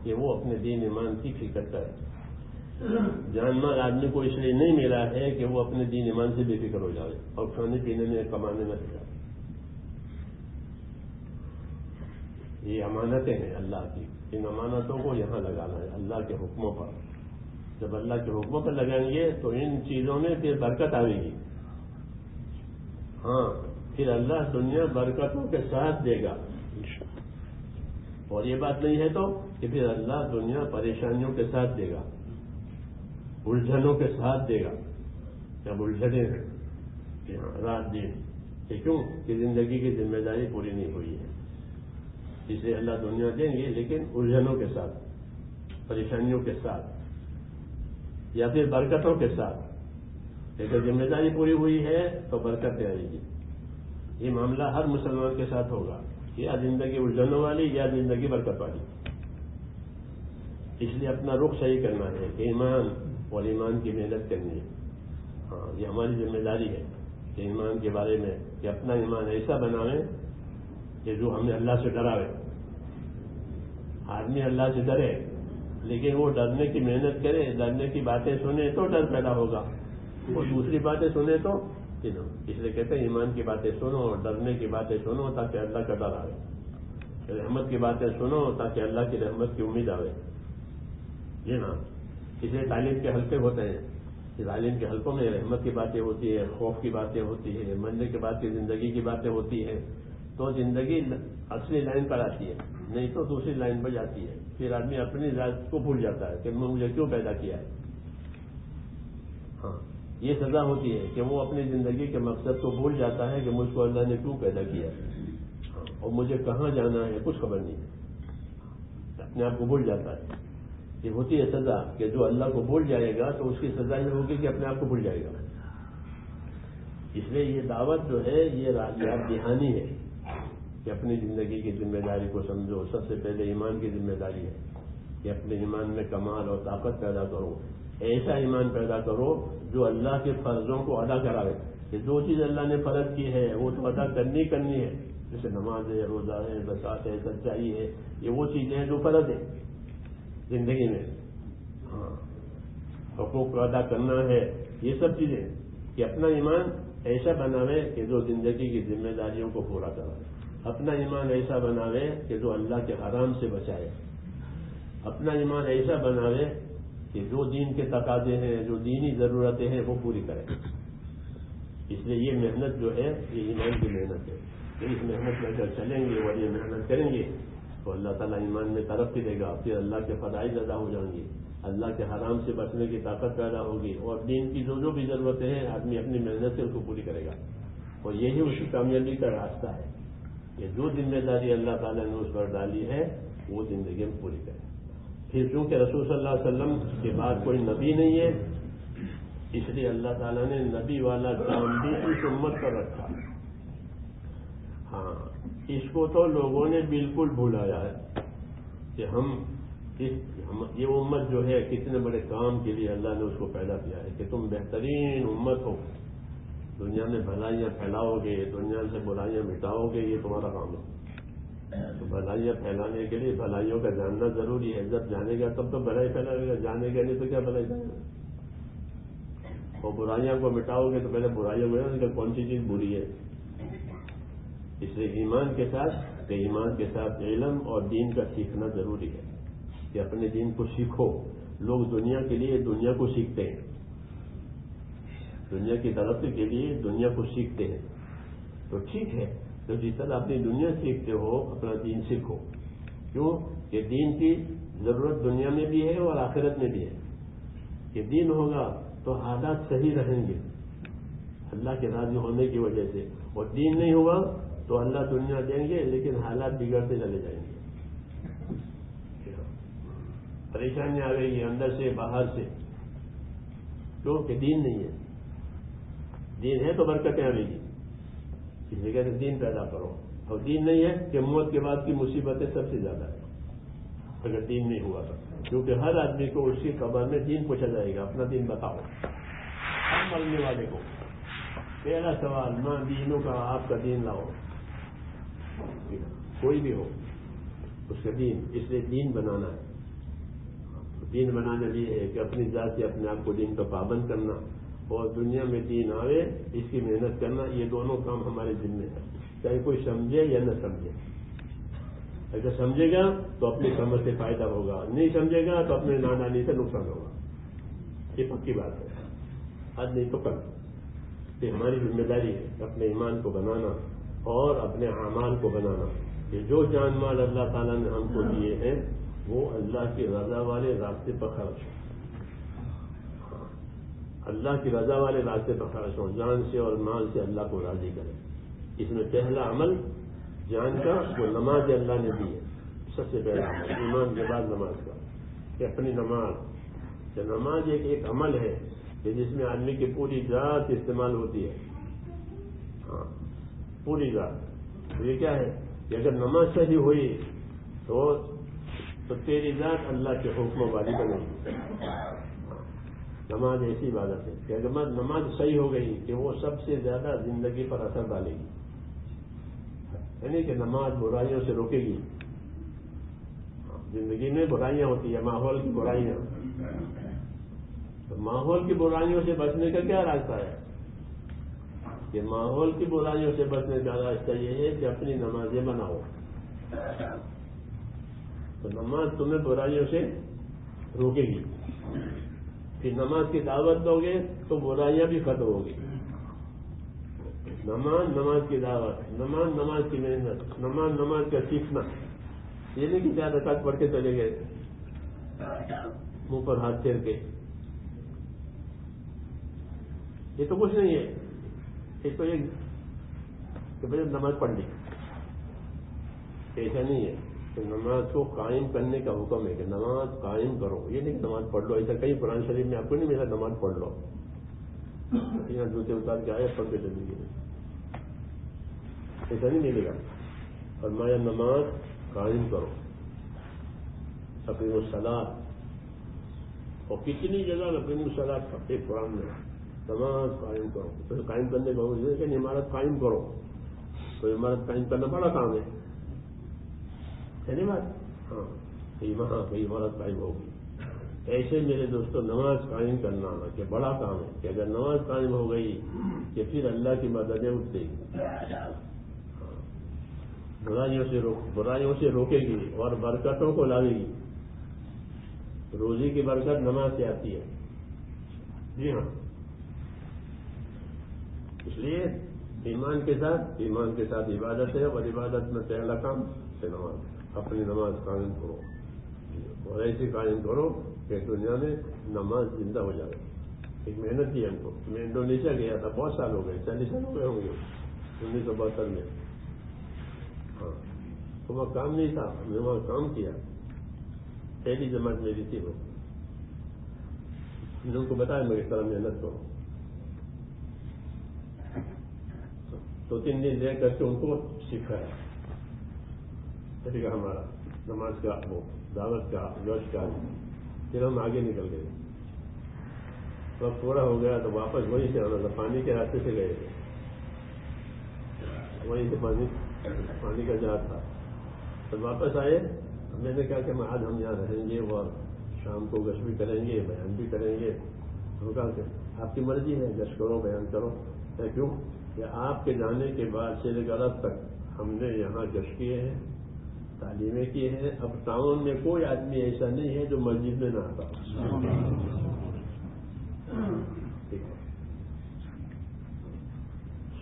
[SPEAKER 2] کہ وہ اپنے دین ایمان کی فکر کرے. جان مال آدمی کو اس لیے نہیں ملا ہے کہ وہ اپنے دین ایمان سے بے فکر ہو جائے اور کھانے پینے میں کمانے میں جائے. یہ امانتیں ہیں اللہ کی. ان امانتوں کو یہاں لگانا ہے اللہ کے حکموں پر. جب اللہ کے حکموں پر لگائیں گے تو ان چیزوں میں پھر برکت آئے گی. ہاں، پھر اللہ دنیا برکتوں کے ساتھ دے گا. اور یہ بات نہیں ہے تو کہ پھر اللہ دنیا پریشانیوں کے ساتھ دے گا، الجھنوں کے ساتھ دے گا. جب الجھنے ہیں کہ رات دن، کیوں کہ زندگی کی ذمہ داری پوری نہیں ہوئی ہے، اسے اللہ دنیا دیں گے لیکن الجھنوں کے ساتھ، پریشانیوں کے ساتھ، یا پھر برکتوں کے ساتھ. لیکن ذمہ داری پوری ہوئی ہے تو برکتیں آئے گی. یہ معاملہ ہر مسلمان کے ساتھ ہوگا، یا زندگی الجھنوں والی یا زندگی برکت والی. اس لیے اپنا رخ صحیح کرنا ہے کہ ایمان اور ایمان کی محنت کرنی ہے. ہاں، یہ ہماری ذمہ داری ہے کہ ایمان کے بارے میں کہ اپنا ایمان ایسا بناویں کہ جو ہمیں اللہ سے ڈراوے. آدمی اللہ سے ڈرے لیکن وہ ڈرنے کی محنت کرے، ڈرنے کی باتیں سنے تو ڈر پیدا ہوگا، اور دوسری باتیں سنے تو اس لیے کہتے ہیں ایمان کی باتیں سنو، ڈرنے کی باتیں سنو تاکہ اللہ کا ڈر آئے، رحمت کی باتیں سنو تاکہ اللہ کی رحمت کی امید آئے. جی ہاں، اس لیے تعلیم کے حلقے ہوتے ہیں. تعلیم کے حلقوں میں رحمت کی باتیں ہوتی ہے، خوف کی باتیں ہوتی ہے، مرنے کے بعد کی زندگی کی باتیں ہوتی ہیں. تو زندگی اصلی لائن پر آتی ہے، نہیں تو دوسری لائن پر جاتی ہے. پھر آدمی اپنی ذات کو بھول جاتا ہے کہ مجھے کیوں پیدا کیا ہے. ہاں، یہ سزا ہوتی ہے کہ وہ اپنی زندگی کے مقصد کو بھول جاتا ہے کہ مجھ کو اللہ نے کیوں پیدا کیا ہے اور مجھے کہاں جانا ہے کچھ خبر نہیں ہے، اپنے آپ کو بھول جاتا ہے. یہ ہوتی ہے سزا کہ جو اللہ کو بھول جائے گا تو اس کی سزا یہ ہوگی کہ اپنے آپ کو بھول جائے گا. اس لیے یہ دعوت جو ہے یہ یاد دہانی ہے کہ اپنی زندگی کی ذمہ داری کو سمجھو. سب سے پہلے ایمان کی ذمہ داری ہے کہ اپنے ایمان میں کمال اور طاقت پیدا کرو. ایسا ایمان پیدا کرو جو اللہ کے فرضوں کو ادا کراوے. کہ جو چیز اللہ نے فرض کی ہے وہ تو ادا کرنی ہے، جیسے نماز ہے، روزہ ہے، زکات ہے، سچائی ہے. یہ وہ چیزیں ہیں جو فرض ہے زندگی میں. ہاں، حقوق کو ادا کرنا ہے، یہ سب چیزیں کہ اپنا ایمان ایسا بناوے کہ جو زندگی کی ذمہ داریوں کو پورا کرائے. اپنا ایمان ایسا بناوے کہ جو اللہ کے حرام سے بچائے. اپنا ایمان ایسا بناوے کہ جو دین کے تقاضے ہیں، جو دینی ضرورتیں ہیں وہ پوری کریں. اس لیے یہ محنت جو ہے یہ ایمان کی محنت ہے. اس محنت میں اگر چلیں گے اور یہ محنت کریں گے تو اللہ تعالیٰ ایمان میں ترقی دے گا. پھر اللہ کے فرائض ادا ہو جائیں گے، اللہ کے حرام سے بچنے کی طاقت پیدا ہوگی، اور دین کی جو بھی ضرورتیں ہیں آدمی اپنی محنت سے اس کو پوری کرے گا. اور یہی اس کی کامیابی کا راستہ ہے کہ جو ذمہ داری اللہ تعالیٰ نے اس پر ڈالی ہے وہ زندگی میں پوری کرے. پھر چونکہ رسول صلی اللہ علیہ وسلم کے بعد کوئی نبی نہیں ہے، اس لیے اللہ تعالیٰ نے نبی والا کام بھی اس امت پر رکھا. ہاں، اس کو تو لوگوں نے بالکل بھولایا ہے کہ یہ امت جو ہے کتنے بڑے کام کے لیے اللہ نے اس کو پیدا کیا ہے کہ تم بہترین امت ہو، دنیا میں بھلائیاں پھیلاؤ گے، دنیا سے برائیاں مٹاؤ گے، یہ تمہارا کام ہے. تو بھلائیاں پھیلانے کے لیے بھلائیوں کا جاننا ضروری ہے. جب جانے گا تب تو بھلائی پھیلائے گا، جانے گا نہیں تو کیا بھلائی پھیلائے گا. اور برائیاں کو مٹاؤ گے تو پہلے برائیوں کو کہ کون سی چیز بری ہے. اس لیے ایمان کے ساتھ علم اور دین کا سیکھنا ضروری ہے کہ اپنے دین کو سیکھو. لوگ دنیا کے لیے دنیا کو سیکھتے ہیں، دنیا کی ترقی کے لیے دنیا کو سیکھتے ہیں. تو ٹھیک ہے، تو جس طرح اپنی دنیا سیکھتے ہو اپنا دین سیکھو. کیوں کہ دین کی ضرورت دنیا میں بھی ہے اور آخرت میں بھی ہے. کہ دین ہوگا تو حالات صحیح رہیں گے اللہ کے راضی ہونے کی وجہ سے، اور دین نہیں ہوگا تو اللہ دنیا دیں گے لیکن حالات بگڑتے چلے جائیں گے. پریشانی آ گئی ہے اندر سے باہر سے، کیونکہ دین نہیں ہے. دین ہے تو برکتیں آئیں گی، اس لیے کہتے دین پیدا کرو. اور دین نہیں ہے کہ موت کے بعد کی مصیبتیں سب سے زیادہ ہیں اگر دین نہیں ہوا تو. کیونکہ ہر آدمی کو اس کی قبر میں دین پوچھا جائے گا، اپنا دین بتاؤ. ہر مرنے والے کو پہلا سوال ماں دینوں کا، آپ کا دین لاؤ. کوئی بھی ہو اس کا دین. اس لیے دین بنانا ہے. دین بنانے لیے ہے کہ اپنی ذات سے اپنے آپ کو دین کا پابند کرنا اور دنیا میں دین آوے اس کی محنت کرنا. یہ دونوں کام ہمارے ذمہ ہیں، چاہے کوئی سمجھے یا نہ سمجھے. اگر سمجھے گا تو اپنی سمجھ سے فائدہ ہوگا، نہیں سمجھے گا تو اپنے نادانی سے نقصان ہوگا. یہ پکی بات ہے، آج نہیں تو کل. یہ ہماری ذمہ داری ہے اپنے ایمان کو بنانا اور اپنے اعمال کو بنانا. کہ جو جان مال اللہ تعالیٰ نے ہم کو دیے ہیں وہ اللہ کی رضا والے راستے پر خرچ ہو. اللہ کی رضا والے راستے پر خرچ ہو، جان سے اور مال سے اللہ کو راضی کریں. اس میں پہلا عمل جان کا وہ نماز اللہ نے دی ہے. سب سے پہلا عمل ایمان کے بعد نماز کا، کہ اپنی نماز ایک عمل ہے کہ جس میں آدمی کی پوری ذات استعمال ہوتی ہے. ہاں، پوری ذات. یہ کیا ہے کہ اگر نماز صحیح ہوئی تو تیری ذات اللہ کے حکم والی بنے گی. نماز ایسی عبادت ہے کہ اگر نماز صحیح ہو گئی کہ وہ سب سے زیادہ زندگی پر اثر ڈالے گی. یعنی کہ نماز برائیوں سے روکے گی. زندگی میں برائیاں ہوتی ہیں، ماحول کی برائیاں. تو ماحول کی برائیوں سے بچنے کا کیا راستہ ہے؟ کہ ماحول کی برائیوں سے بچنے کا راستہ یہ ہے کہ اپنی نمازیں بناؤ. تو نماز تمہیں برائیوں سے روکے گی. پھر نماز کی دعوت دو گے تو برائیاں بھی ختم ہوگی. نماز کی دعوت، نماز کی محنت، نماز کا سیکھنا. یہ نہیں کہ زیادہ رکعت پڑھ کے چلے گئے منہ پر ہاتھ پھیر کے، یہ تو کچھ نہیں ہے. یہ تو ایک کہ بھائی نماز پڑھ لی، ایسا نہیں ہے. کہ نماز کو قائم کرنے کا حکم ہے کہ نماز قائم کرو. یہ نہیں کہ نماز پڑھ لو. ایسا کہیں قرآن شریف میں آپ کو نہیں ملا نماز پڑھ لو. یہاں جوتے اتار کے آئے پڑھ کے چلیں گے، ایسا نہیں ملے گا. فرمایا نماز قائم کرو. اپنی الصلاۃ، اور کتنی جگہ اپنی الصلاۃ کا ایک قرآن میں نماز قائم کرو. تو قائم کرنے کا کہ عمارت قائم کرو. تو عمارت قائم کرنا بڑا کام ہے نہیں بات؟ ہاں، وہاں کوئی عمارت قائم ہوگی. ایسے میرے دوستوں نماز قائم کرنا کہ بڑا کام ہے. کہ اگر نماز قائم ہو گئی کہ پھر اللہ کی مددیں اٹھتے گی، برائیوں سے روکے گی اور برکتوں کو لاوے گی. روزی کی برکت نماز سے آتی ہے. جی ہاں، اس لیے ایمان کے ساتھ عبادت ہے، اور عبادت میں پہلا کام ہے نماز. اپنی نماز قائم کرو، اور ایسی قائم کرو کہ دنیا میں نماز زندہ ہو جائے. ایک محنت کی ہم کو. میں انڈونیشیا گیا تھا، بہت سال ہو گئے، 40 سال ہو گئے ہوں گے، 1972 میں. ہاں، تو وہاں کام نہیں تھا، ہم نے وہاں کام کیا. پہلی جماعت میری تھی. وہ ان کو بتایا میں اس طرح محنت کروں. 2-3 دن لے کر کے ان کو سکھایا طریقہ ہمارا نماز کا، وہ دعوت کا، جوش کا. پھر ہم آگے نکل گئے. وقت پورا ہو گیا تو واپس وہیں سے آنا تھا. پانی کے راستے سے گئے تھے، وہیں سے پانی کا جہاز تھا. تو واپس آئے. میں نے کہا کہ آج ہم یہاں رہیں گے اور شام کو گشت بھی کریں گے، بیان بھی کریں گے. تو کہا کہ آپ کی مرضی ہے، گشت کرو، بیان کرو. کیوں کہ آپ کے جانے کے بعد سے لے کر اب تک ہم نے یہاں گشت کیے ہیں، تعلیمیں کی ہیں. اب ٹاؤن میں کوئی آدمی ایسا نہیں ہے جو مسجد میں نہ آتا.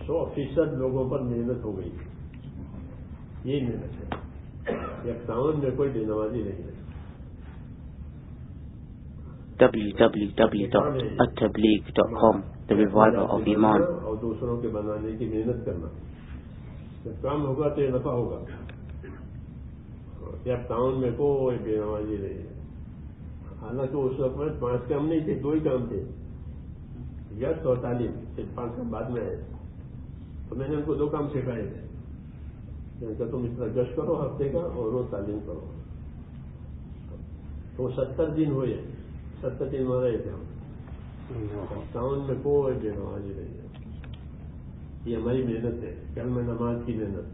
[SPEAKER 2] 100% لوگوں پر محنت ہو گئی. یہی محنت ہے. یہ ٹاؤن میں کوئی بے نمازی نہیں ہے.
[SPEAKER 3] www.attableek.com The Reviver of Iman.
[SPEAKER 2] اور دوسروں کے بنانے کی محنت کرنا. جب کام ہوگا تو یہ نفع ہوگا. یا ٹاؤن میں کوئی بے نمازی نہیں ہے. حالانکہ اس وقت میں 5 کام نہیں تھے، 2 ہی کام تھے، گشت اور تعلیم. صرف 5 کام بعد میں آئے. تو میں نے ان کو 2 کام سکھائے تھے. میں کہا تم اس طرح گشت کرو ہفتے کا، اور روز تعلیم کرو. تو 70 دن ہوئے، 70 دن ہو رہے تھے ہم. ٹاؤن میں کوئی بے نمازی نہیں ہے. یہ ہماری محنت ہے. کل میں نماز کی محنت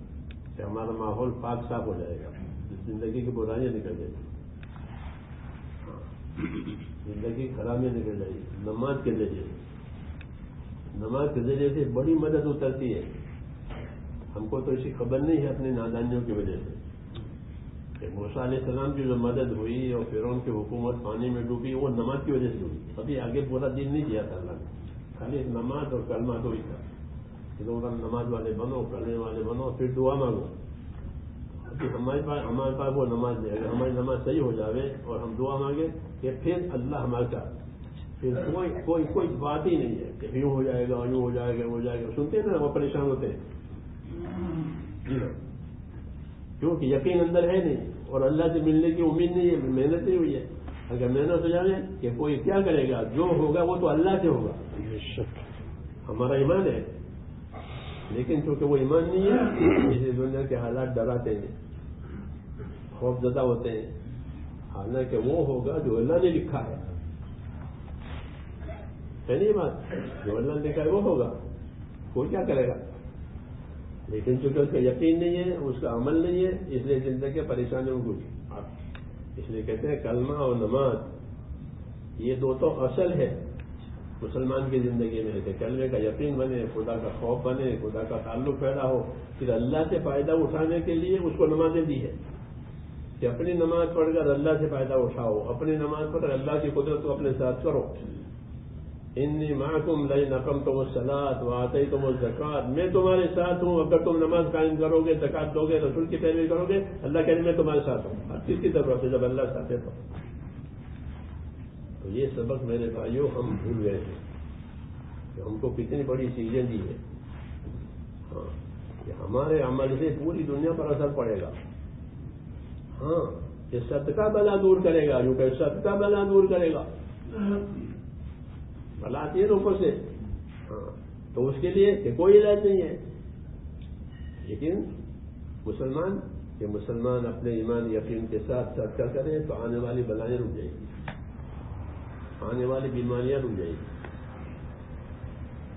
[SPEAKER 2] کہ ہمارا ماحول پاک صاف ہو جائے گا، زندگی کی برائیاں نکل جائیں گی، زندگی خرابیاں نکل جائیں گی. نماز کے ذریعے سے بڑی مدد اترتی ہے. ہم کو تو اسی خبر نہیں ہے اپنی نادانیوں کی وجہ سے کہ موسیٰ علیہ السلام کی جو مدد ہوئی اور فرعون کی حکومت پانی میں ڈوبی، وہ نماز کی وجہ سے ڈوبی. ابھی آگے پورا دین نہیں دیا تھا اللہ نے. خالی نماز اور کلمہ تو ہی تھا. نماز والے بنو، کلمے والے بنو، پھر دعا مانگو. ابھی ہمارے پاس وہ نماز نہیں. اگر ہماری نماز صحیح ہو جاوے اور ہم دعا مانگے کہ پھر اللہ ہمارے ساتھ، پھر کوئی بات ہی نہیں ہے کہ یوں ہو جائے گا، یوں ہو جائے گا، وہ جائے گا. سنتے ہیں نا، وہ پریشان ہوتے ہیں. کیونکہ یقین اندر ہے نہیں، اور اللہ سے ملنے کی امید نہیں ہے، محنت نہیں ہوئی ہے. اگر محنت ہو جائے کہ کوئی کیا کرے گا، جو ہوگا وہ تو اللہ سے ہوگا. ہمارا ایمان ہے، لیکن چونکہ وہ ایمان نہیں ہے، اس دنیا کے حالات ڈراتے ہیں، خوف زدہ ہوتے ہیں. حالانکہ وہ ہوگا جو اللہ نے لکھا ہے. نہیں بات، جو اللہ نے لکھا ہے وہ ہوگا. کوئی کیا کرے گا، لیکن چونکہ اس کا یقین نہیں ہے، اس کا عمل نہیں ہے، اس لیے زندگی پریشانیوں کو. اس لیے کہتے ہیں کلمہ اور نماز یہ 2 تو اصل ہے مسلمان کی زندگی میں. کہ کلمے کا یقین بنے، خدا کا خوف بنے، خدا کا تعلق پیدا ہو. پھر اللہ سے فائدہ اٹھانے کے لیے اس کو نمازیں دی ہے کہ اپنی نماز پڑھ کر اللہ سے فائدہ اٹھاؤ. اپنی نماز پڑھ کر اللہ کی قدرت کو اپنے ساتھ کرو. انی معکم لئن اقمتم الصلاۃ وآتیتم الزکوٰۃ. میں تمہارے ساتھ ہوں اگر تم نماز قائم کرو گے، زکوٰۃ دو گے، رسول کی پیروی کرو گے. اللہ کہنے میں تمہارے ساتھ ہوں. اب کس کی ضرورت ہے جب اللہ ساتھ ہے تو یہ سبق میرے بھائیوں ہم بھول گئے ہیں کہ ہم کو کتنی بڑی چیزیں دی ہے. ہاں، کہ ہمارے عمل سے پوری دنیا پر اثر پڑے گا. ہاں، یہ صدقہ بلا دور کرے گا، جو کہ صدقہ بلا دور کرے گا. بلا آتی ہے روپوں سے. ہاں، تو اس کے لیے کہ کوئی علاج نہیں ہے. لیکن مسلمان اپنے ایمان یقین کے ساتھ صدقہ کرے تو آنے والی بلائیں رک جائیں گی، آنے والی بیماریاں رک جائیں گی.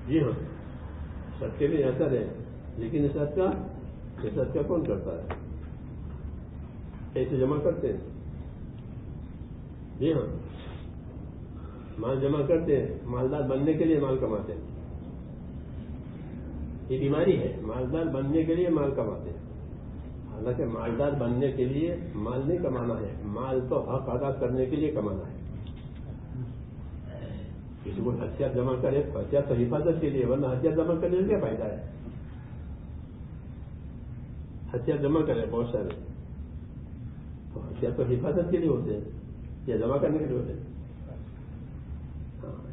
[SPEAKER 2] جی ہاں، صدقے میں اثر ہے. لیکن صدقہ کون کرتا ہے؟ پیسے جمع کرتے ہیں. جی ہاں، مال جمع کرتے ہیں. مالدار بننے کے لیے مال کماتے ہیں. یہ بیماری ہے، مالدار بننے کے لیے مال کماتے ہیں. حالانکہ مالدار بننے کے لیے مال نہیں کمانا ہے، مال تو حق ادا کرنے کے لیے کمانا ہے. کسی کو ہتھیار جمع کرے، ہتھیار تو حفاظت کے لیے، ورنہ ہتھیار جمع کرنے سے کیا فائدہ ہے؟ ہتھیار جمع کرے بہت سارے، تو ہتھیار تو حفاظت کے لیے ہوتے ہیں یا جمع کرنے کے لیے ہوتے ہیں.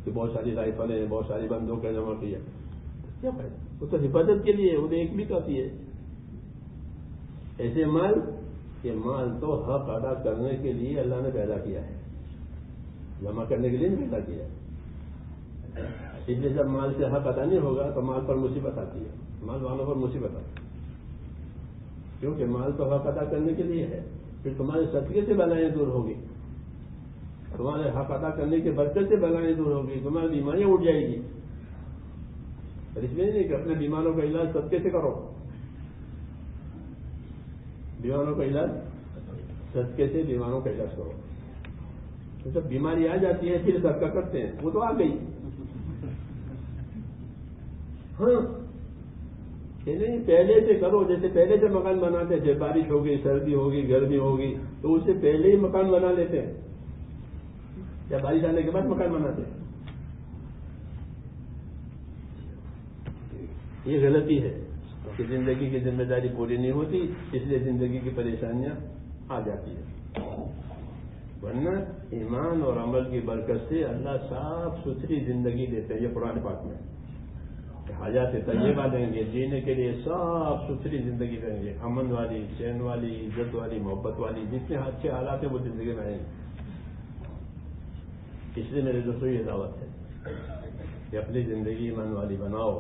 [SPEAKER 2] کہ بہت ساری رائفلیں، بہت ساری بندوقیں جمع کیا، کیا فائدہ؟ وہ تو حفاظت کے لیے، وہ ایک بھی کافی ہے. ایسے مال، یہ مال تو حق ادا کرنے کے لیے اللہ نے پیدا کیا ہے، جمع کرنے کے لیے نہیں پیدا کیا ہے. اس لیے جب مال سے حق ادا نہیں ہوگا تو مال پر مصیبت آتی ہے، مال والوں پر مصیبت آتی ہے، کیونکہ مال تو حق ادا کرنے کے لیے ہے. پھر تمہارے صدقے سے بلائیں دور ہوگی، تمہارے حق ادا کرنے کے برکت سے بلائیں دور ہوگی، تمہاری بیماریاں اٹھ جائے گی. اور اس لیے نہیں کہ اپنے بیماروں کا علاج صدقے سے کرو، بیماروں کا علاج صدقے سے بیماروں کا علاج کرو. تو جب بیماری آ جاتی ہے پھر صدقہ کرتے ہیں، وہ تو آ گئی. ہاں کہ نہیں پہلے سے کرو، جیسے پہلے سے مکان بناتے تھے، بارش ہوگی، سردی ہوگی، گرمی ہوگی تو اس سے پہلے ہی مکان بنا لیتے ہیں، یا بارش آنے کے بعد مکان بناتے ہیں. یہ غلطی ہے کہ زندگی کی ذمہ داری پوری نہیں ہوتی، اس لیے زندگی کی پریشانیاں آ جاتی ہیں. ورنہ ایمان اور عمل کی برکت سے اللہ صاف ستھری زندگی دیتے ہیں. یہ قرآن پاک میں حاجات طیبہ دیں گے، جینے کے لیے صاف ستھری زندگی دیں گے، امن والی، چین والی، عزت والی، محبت والی، جتنے اچھے حالات ہیں وہ زندگی میں آئیں گے. اس لیے میرے دوستوں یہ دعوت ہے کہ اپنی زندگی ایمان والی بناؤ،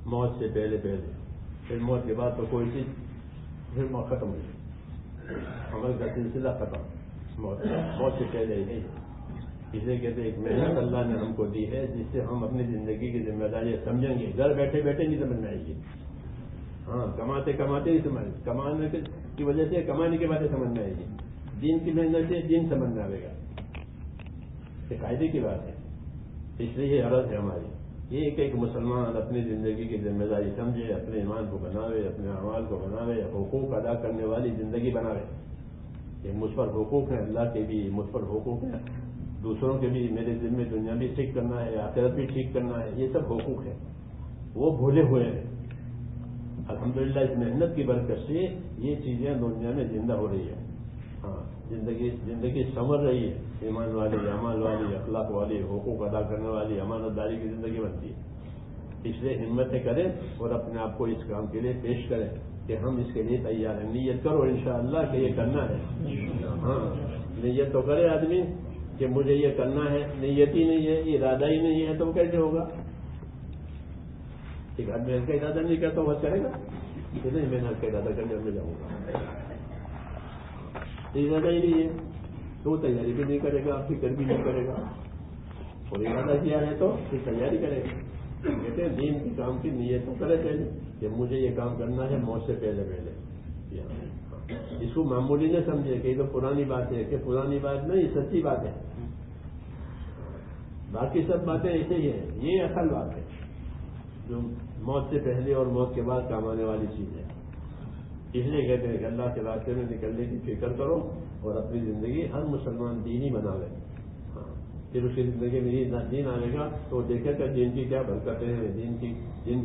[SPEAKER 2] موت سے پہلے، پھر موت کے بعد تو کوئی چیز، پھر موت ختم ہو جائے، عمل کا سلسلہ ختم، موت سے پہلے ہی نہیں. اس لیے کہتے ہیں ایک محنت اللہ نے ہم کو دی ہے جس سے ہم اپنی زندگی کی ذمہ داری سمجھیں گے. گھر بیٹھے بیٹھے نہیں سمجھ میں آئے گی، ہاں کماتے کماتے نہیں سمجھ، کمانے کی وجہ سے کمانے کے بعد سمجھ میں آئے گی. دین کی محنت سے دین سمجھ میں آئے گا، یہ قاعدے کی بات ہے. اس لیے یہ عرض ہے ہماری، یہ کہ ایک مسلمان اپنی زندگی کی ذمہ داری سمجھے، اپنے ایمان کو بناوے، اپنے اعمال کو بناوے، حقوق ادا کرنے والی زندگی بناوے. یہ مجھ پر حقوق ہیں، اللہ کے بھی مجھ پر حقوق ہیں، دوسروں کے بھی، میرے ذمہ دنیا بھی ٹھیک کرنا ہے، آخرت بھی ٹھیک کرنا ہے. یہ سب حقوق ہیں، وہ بھولے ہوئے ہیں. الحمدللہ اس محنت کی برکت سے یہ چیزیں دنیا میں زندہ ہو رہی ہے. ہاں زندگی سنور رہی ہے، ایمان والی، اعمال والی، اخلاق والی، حقوق ادا کرنے والی، امانت داری کی زندگی بنتی ہے. اس لیے ہمتیں کریں اور اپنے آپ کو اس کام کے لیے پیش کریں کہ ہم اس کے لیے تیار ہیں. نیت کرو انشاءاللہ کہ یہ کرنا ہے. ہاں نیت تو کرے آدمی کہ مجھے یہ کرنا ہے، نیت ہی نہیں ہے، ارادہ ہی نہیں ہے تو وہ کیسے ہوگا؟ ایک آدمی ہلکا ارادہ نہیں کرتا وہ کرے گا کہ نہیں میں نے ہلکا ارادہ کرنے میں جاؤں گا، ارادہ ہی نہیں ہے تو وہ تیاری بھی نہیں کرے گا، فکر بھی نہیں کرے گا. اور ارادہ کیا ہے تو پھر تیاری کرے گا. کہتے ہیں دین کے کام کی نیت تو کرے پہلے کہ مجھے یہ کام کرنا ہے موت سے پہلے. اس کو معمولی نہ سمجھے کہ یہ تو پرانی بات ہے، کہ پرانی بات نہیں، سچی بات ہے. باقی سب باتیں ایسے ہی ہیں، یہ اصل بات ہے جو موت سے پہلے اور موت کے بعد کام آنے والی چیز ہے. اس لیے کہتے ہیں کہ اللہ کے راستے میں نکلنے کی فکر کرو اور اپنی زندگی ہر مسلمان دینی بنا لے. پھر اس کی زندگی میں یہ دین آئے گا تو دیکھے کہ دین کی کیا برکتیں ہیں، دین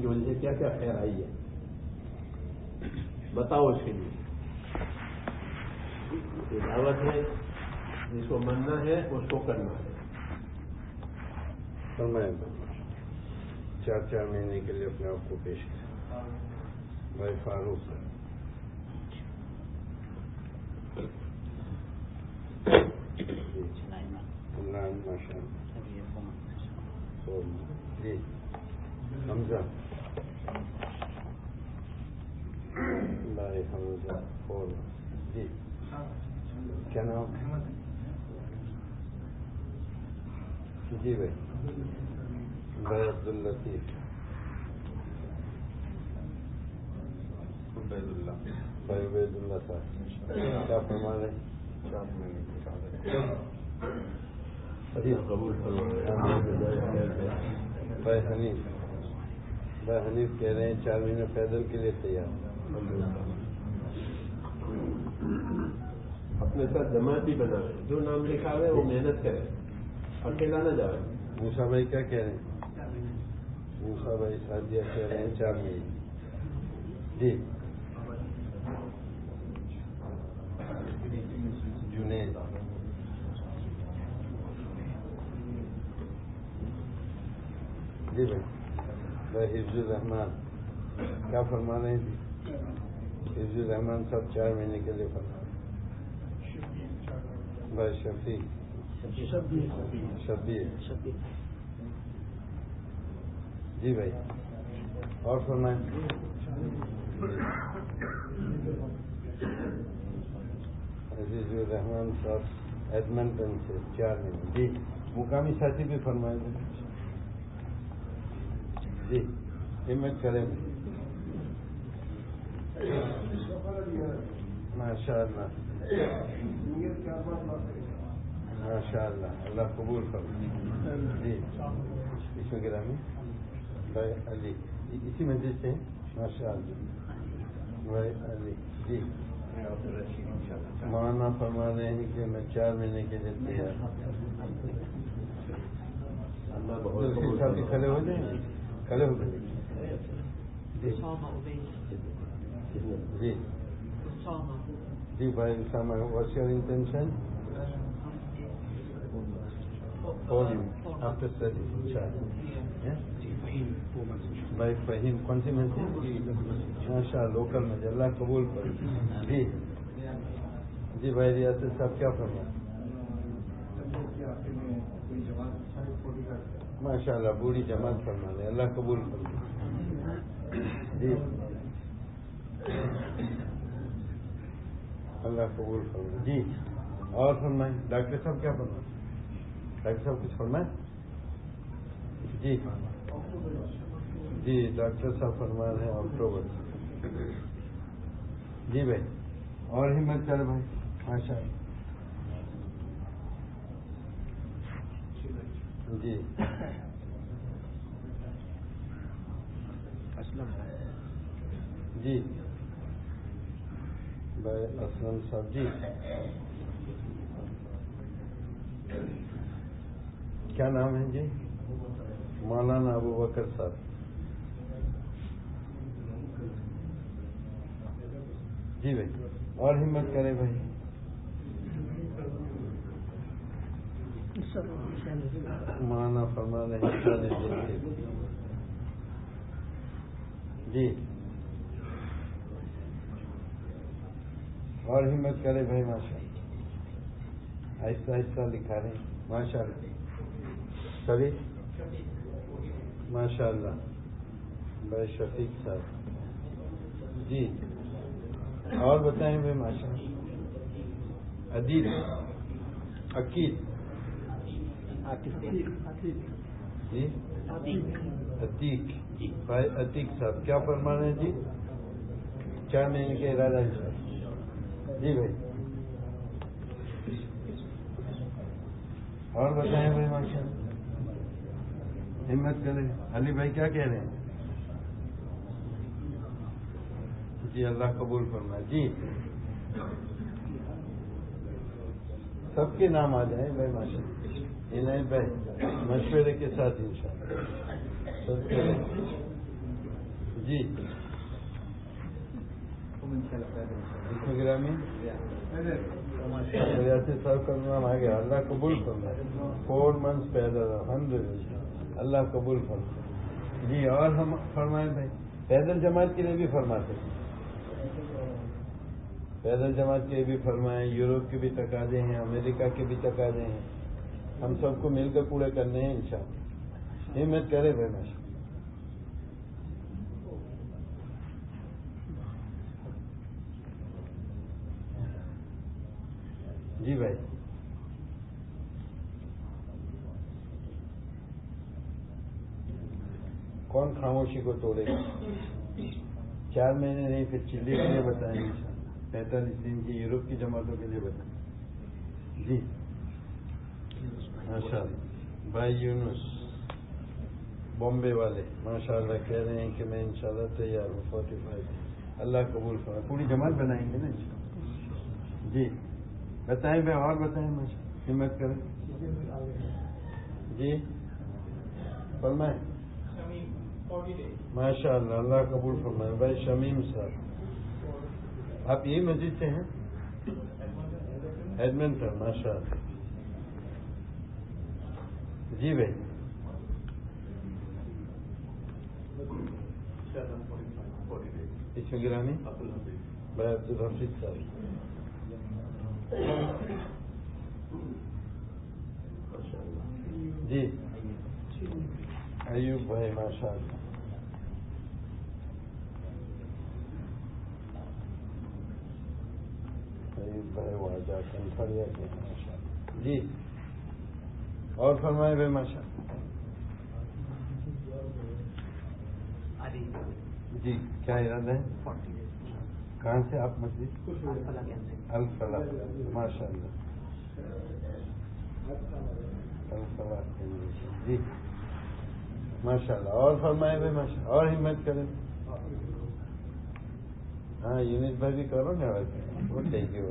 [SPEAKER 2] کی وجہ سے کیا کیا خیر آئی ہے، بتاؤ. اس کے لیے یہ دعوت ہے، جس کو مننا ہے اس کو کرنا ہے.
[SPEAKER 1] فرمائیں 4 مہینے کے لیے اپنے آپ کو پیش کریں. بھائی فاروق جی، حمزہ حمزہ جی، کیا نام؟ جی بھائی عبداللطیف، بھائی عبید اللہ صاحب کیا فرما رہے ہیں؟
[SPEAKER 2] قبول
[SPEAKER 1] بھائی حنیف کہہ رہے ہیں 4 مہینے پیدل کے لیے تیار.
[SPEAKER 2] اپنے ساتھ جماعت بھی بنائے، جو نام لکھا ہے وہ محنت کرے، اکیلا نہ جائے.
[SPEAKER 4] موسیٰ بھائی کیا کہہ رہے ہیں؟ موسیٰ بھائی سعدیہ کہہ رہے ہیں 4 مہینے. جی جنید جی بھائی حفظ الرحمان کیا فرما رہے ہیں جی؟ حفظ الرحمان صاحب 4 مہینے کے لیے فرما رہے ہیں. بھائی شبیر جی بھائی اور فرمائیں. عزیز الرحمان صاحب ایڈمنٹن سے 4 مہینے. جی مقامی ساتھی بھی فرمائیں جی ہمت کریں. ماشاء اللہ ماشاء اللہ، اللہ قبول کرو. جی اس میں گرامی بھائی علی اسی مسجد سے ماشاء اللہ. بھائی علی جی مانا فرما رہے ہیں کہ میں 4 مہینے کے لیے تیار. کھڑے ہو جائیں گے، کھڑے ہو جائیں جی جی بھائی Usama what's your intention? After study بھائی فہیم کون سی مسجد؟ ماشاء اللہ لوکل میں. اللہ قبول کرے. جی جی بھائی ریاست صاحب کیا فرمائیں؟ ماشاء اللہ بوڑھی جماعت فرما لیں. اللہ قبول کرے. جی اللہ قبول فرمائے. جی اور فرمائیں. ڈاکٹر صاحب کیا فرمائیں؟ ڈاکٹر صاحب کچھ فرمائیں. جی جی ڈاکٹر صاحب فرما رہے ہیں اکتوبر. جی بھائی اور ہمت کرے بھائی ماشاء اللہ. جی جی بھائی اسلم صاحب جی کیا نام ہے جی؟ مولانا ابو بکر صاحب. جی بھائی اور ہمت کرے بھائی. مولانا فرما رہے ہیں جی اور ہمت کرے بھائی ماشاء اللہ. آہستہ آہستہ لکھا رہے ہیں ماشاء اللہ. سبھی ماشاء اللہ. بھائی شفیق صاحب جی اور بتائیں بھائی ماشاء اللہ. عدیل عقید جی عتیق بھائی عتیق صاحب کیا فرما رہے ہیں جی؟ 4 مہینے کے ارادہ ہے. جی بھائی اور بتائیں بھائی ماشاء اللہ. ہمت کریں. علی بھائی کیا کہہ رہے ہیں؟ جی اللہ قبول فرمائے. جی سب کے نام آ جائیں بھائی ماشاء اللہ. انہیں بھائی مشورے کے ساتھ انشاءاللہ سب کے جی گرامی ریاست صاحب کا نام آ گیا. اللہ قبول فرمائے. 4 months پیدل الحمدللہ. اللہ قبول فرمائے. جی اور ہم فرمائیں بھائی پیدل جماعت کے لیے بھی فرماتے ہیں. پیدل جماعت کے لیے بھی فرمائیں. یورپ کے بھی تقاضے ہیں، امریکہ کے بھی تقاضے ہیں. ہم سب کو مل کر پورے کرنے ہیں انشاءاللہ. ہمت کرے بھائی ماشاء. جی بھائی کون خاموشی کو توڑے گا؟ 4 مہینے نہیں پھر چلی کے لیے بتائیں گے. 45 دن کی یورپ کی جماعتوں کے لیے بتائیں. جی ماشاء اللہ. بھائی یونس بامبے والے ماشاء اللہ کہہ رہے ہیں کہ میں انشاءاللہ تیار ہوں. 45 اللہ قبول فرمائے. پوری جماعت بنائیں گے نا. جی بتائیں بھائی، اور بتائیں، ہمت کریں جی، فرمائیں. ماشاء اللہ، اللہ قبول فرمائے. بھائی شمیم صاحب، آپ یہی مسجد سے ہیں؟ ایڈمنٹن، ماشاء اللہ. جی بھائی. اس میں گرامی بھائی عبدالحفیظ صاحب. جی ایوب بھائی، ماشاء اللہ. ایوب بھائی وہاں جا کر ماشاء اللہ. جی اور فرمائے بھائی. ماشاء اللہ. جی کیا ارادہ ہے؟ کہاں سے آپ مسجد؟ الفلاح. ماشاء اللہ. الفلاح. جی ماشاء اللہ. اور فرمائے بھائی. ماشاء اللہ. اور ہمت کریں. ہاں یونس بھائی بھی کرو نا وہ ٹھیک ہے.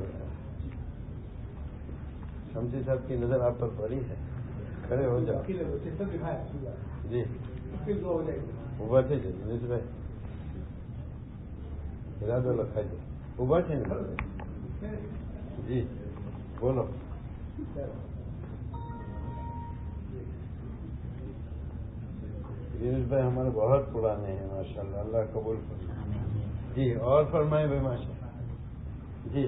[SPEAKER 4] شمسی صاحب کی نظر آپ پر پڑی ہے. کھڑے ہو جاؤ. جی ابھر تھے یونس بھائی، ارادہ لکھا جائے. ابھر تھے نا. جی بولو. یونس بھائی ہمارے بہت پرانے ہیں ماشاء اللہ. اللہ قبول فرمائے. جی اور فرمائے بھائی. ماشاء اللہ. جی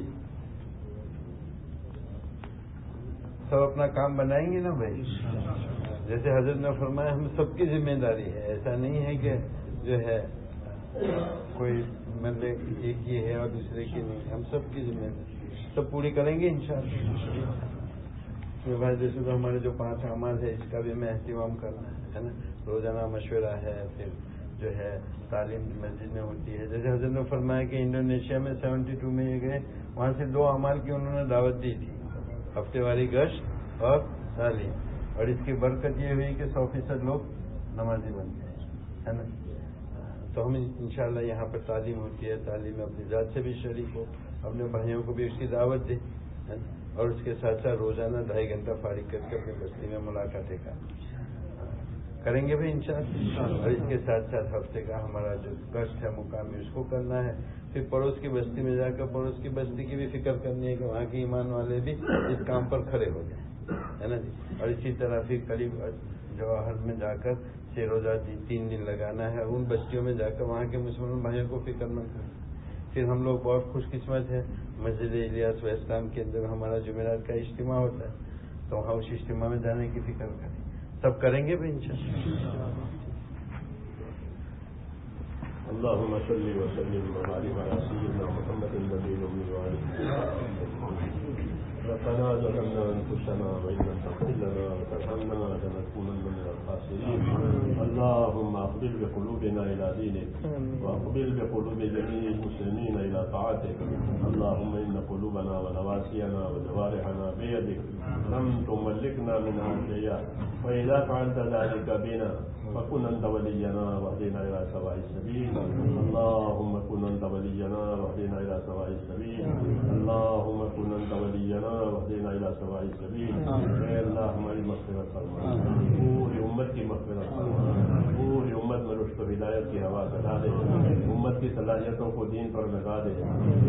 [SPEAKER 4] سب اپنا کام بنائیں گے نا بھائی. جیسے حضرت نے فرمایا ہم سب کی ذمہ داری ہے. ایسا نہیں ہے کہ جو ہے کوئی مطلب ایک کی ہے اور دوسرے کی نہیں. ہم سب کی ذمہ داری سب پوری کریں گے انشاءاللہ. بھائی جیسے تو ہمارے جو 5 اعمال ہے اس کا بھی ہمیں اہتمام کرنا ہے نا. روزانہ مشورہ ہے، پھر جو ہے تعلیم مسجد میں ہوتی ہے. جیسے حضرت نے فرمایا کہ انڈونیشیا میں 72 میں یہ گئے، وہاں سے 2 اعمال کی انہوں نے دعوت دی تھی، ہفتے واری گشت اور تعلیم. اور اس کی برکت یہ ہوئی کہ 100% لوگ نمازی بن گئے ہے نا. تو ہم انشاءاللہ یہاں پر تعلیم ہوتی ہے، تعلیم میں اپنی ذات سے بھی شریک ہو، اپنے بھائیوں کو بھی اس کی دعوت دے، اور اس کے ساتھ ساتھ روزانہ 2.5 گھنٹہ فارغ کر کے اپنی بستی میں ملاقاتیں کریں گے بھائی انشاءاللہ. اور اس کے ساتھ ساتھ ہفتے کا ہمارا جو گشت ہے مقامی اس کو کرنا ہے. پھر پڑوس کی بستی میں جا کر پڑوس کی بستی کی بھی فکر کرنی ہے کہ وہاں کے ایمان والے بھی اس کام پر کھڑے ہو جائیں ہے نا جی. اور اسی طرح پھر قریب جواہر میں جا کر 6 روزہ 3 دن لگانا ہے ان بستیوں میں جا کر وہاں کے مسلمان بھائیوں کو فکر مند کرنا. پھر ہم لوگ بہت خوش قسمت ہیں، مسجد الیاس و اسلام کے اندر ہمارا جمعرات کا اجتماع ہوتا ہے، تو وہاں اس اجتماع میں جانے کی فکر کریں. سب کریں گے بھائی انشاءاللہ.
[SPEAKER 2] اللهم صل وسلم وبارك على سيدنا محمد النبي الأمي وعلى ربنا ظلمنا أنفسنا وإن لم تغفر لنا وترحمنا لنكونن من الخاسرين. اللهم أقبل بقلوبنا إلى دينك وأقبل بقلوب جميع المسلمين إلى طاعتك. اللهم إن قلوبنا ونواسينا وجوارحنا بيدك لم تملكنا منها شيئا، وإذا فعلت ذلك بنا فكن أنت ولينا واهدنا إلى سواء السبيل. اللهم كن أنت ولينا واهدنا إلى سواء السبيل. اللهم كن أنت ولينا واهدنا إلى سواء السبيل. اے اللہ ہماری مغفرت فرما، پوری امت کی مغفرت فرما، پوری امت میں رشد و ہدایت کی ہوا چلا دے، امت کی صلاحیتوں کو دین پر لگا دے.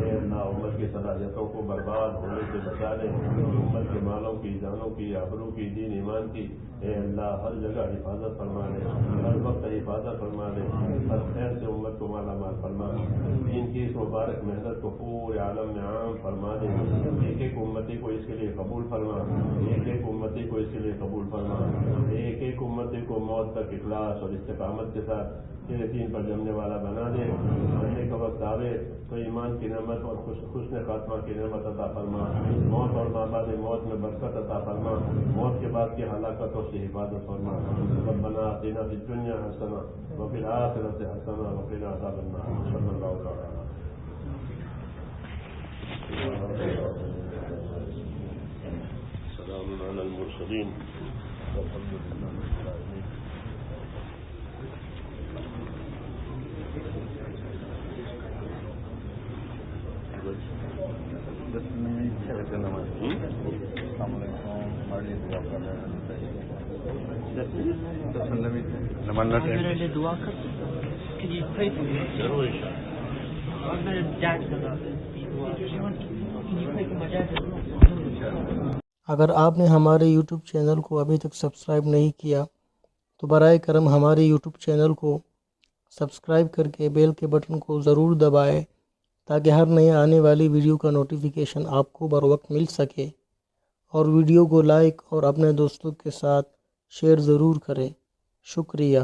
[SPEAKER 2] اے اللہ امت کی صلاحیتوں کو برباد ہونے سے بچا دے، امت کے مالوں کی، جانوں کی، آبرو کی، دین ایمان کی اے اللہ ہر جگہ حفاظت فرما دے، ہر وقت حفاظت فرما دے، ہر خیر سے امت کو مالا مال فرما دے. دین کی اس مبارک محنت کو پورے عالم میں عام فرما دے. ایک ایک امتی کو اس کے لیے قبول فرما، ایک ایک امتی کو اس کے لیے قبول فرما، ایک ایک امتی کو موت تک اخلاص اور استقامت کے ساتھ تیرے دین پر جمنے والا بنا دے. مرنے کا وقت آوے تو ایمان کی نعمت اور حسن خاتمہ کی نعمت عطا فرما، موت اور بعد موت میں برکت عطا فرما، موت کے بعد کی ہلاکتوں سے حفاظت فرما. ربنا آتنا فی الدنیا حسنہ وفی الآخرۃ حسنہ وقنا عذاب النار. صلی اللہ علیہ وسلم. سلام علی المرسلین والحمد للہ رب العالمین.
[SPEAKER 4] بس میں ویسے نماز السلام علیکم ہمارے لیے دعا کر رہے ہیں نماز
[SPEAKER 5] میرے لیے دعا کر Can you pray for me?
[SPEAKER 2] ضرور
[SPEAKER 5] My dad's gonna be dua. Can you pray for my dad as well?
[SPEAKER 6] اگر آپ نے ہمارے یوٹیوب چینل کو ابھی تک سبسکرائب نہیں کیا تو برائے کرم ہمارے یوٹیوب چینل کو سبسکرائب کر کے بیل کے بٹن کو ضرور دبائیں تاکہ ہر نئے آنے والی ویڈیو کا نوٹیفیکیشن آپ کو بر وقت مل سکے، اور ویڈیو کو لائک اور اپنے دوستوں کے ساتھ شیئر ضرور کریں۔ شکریہ۔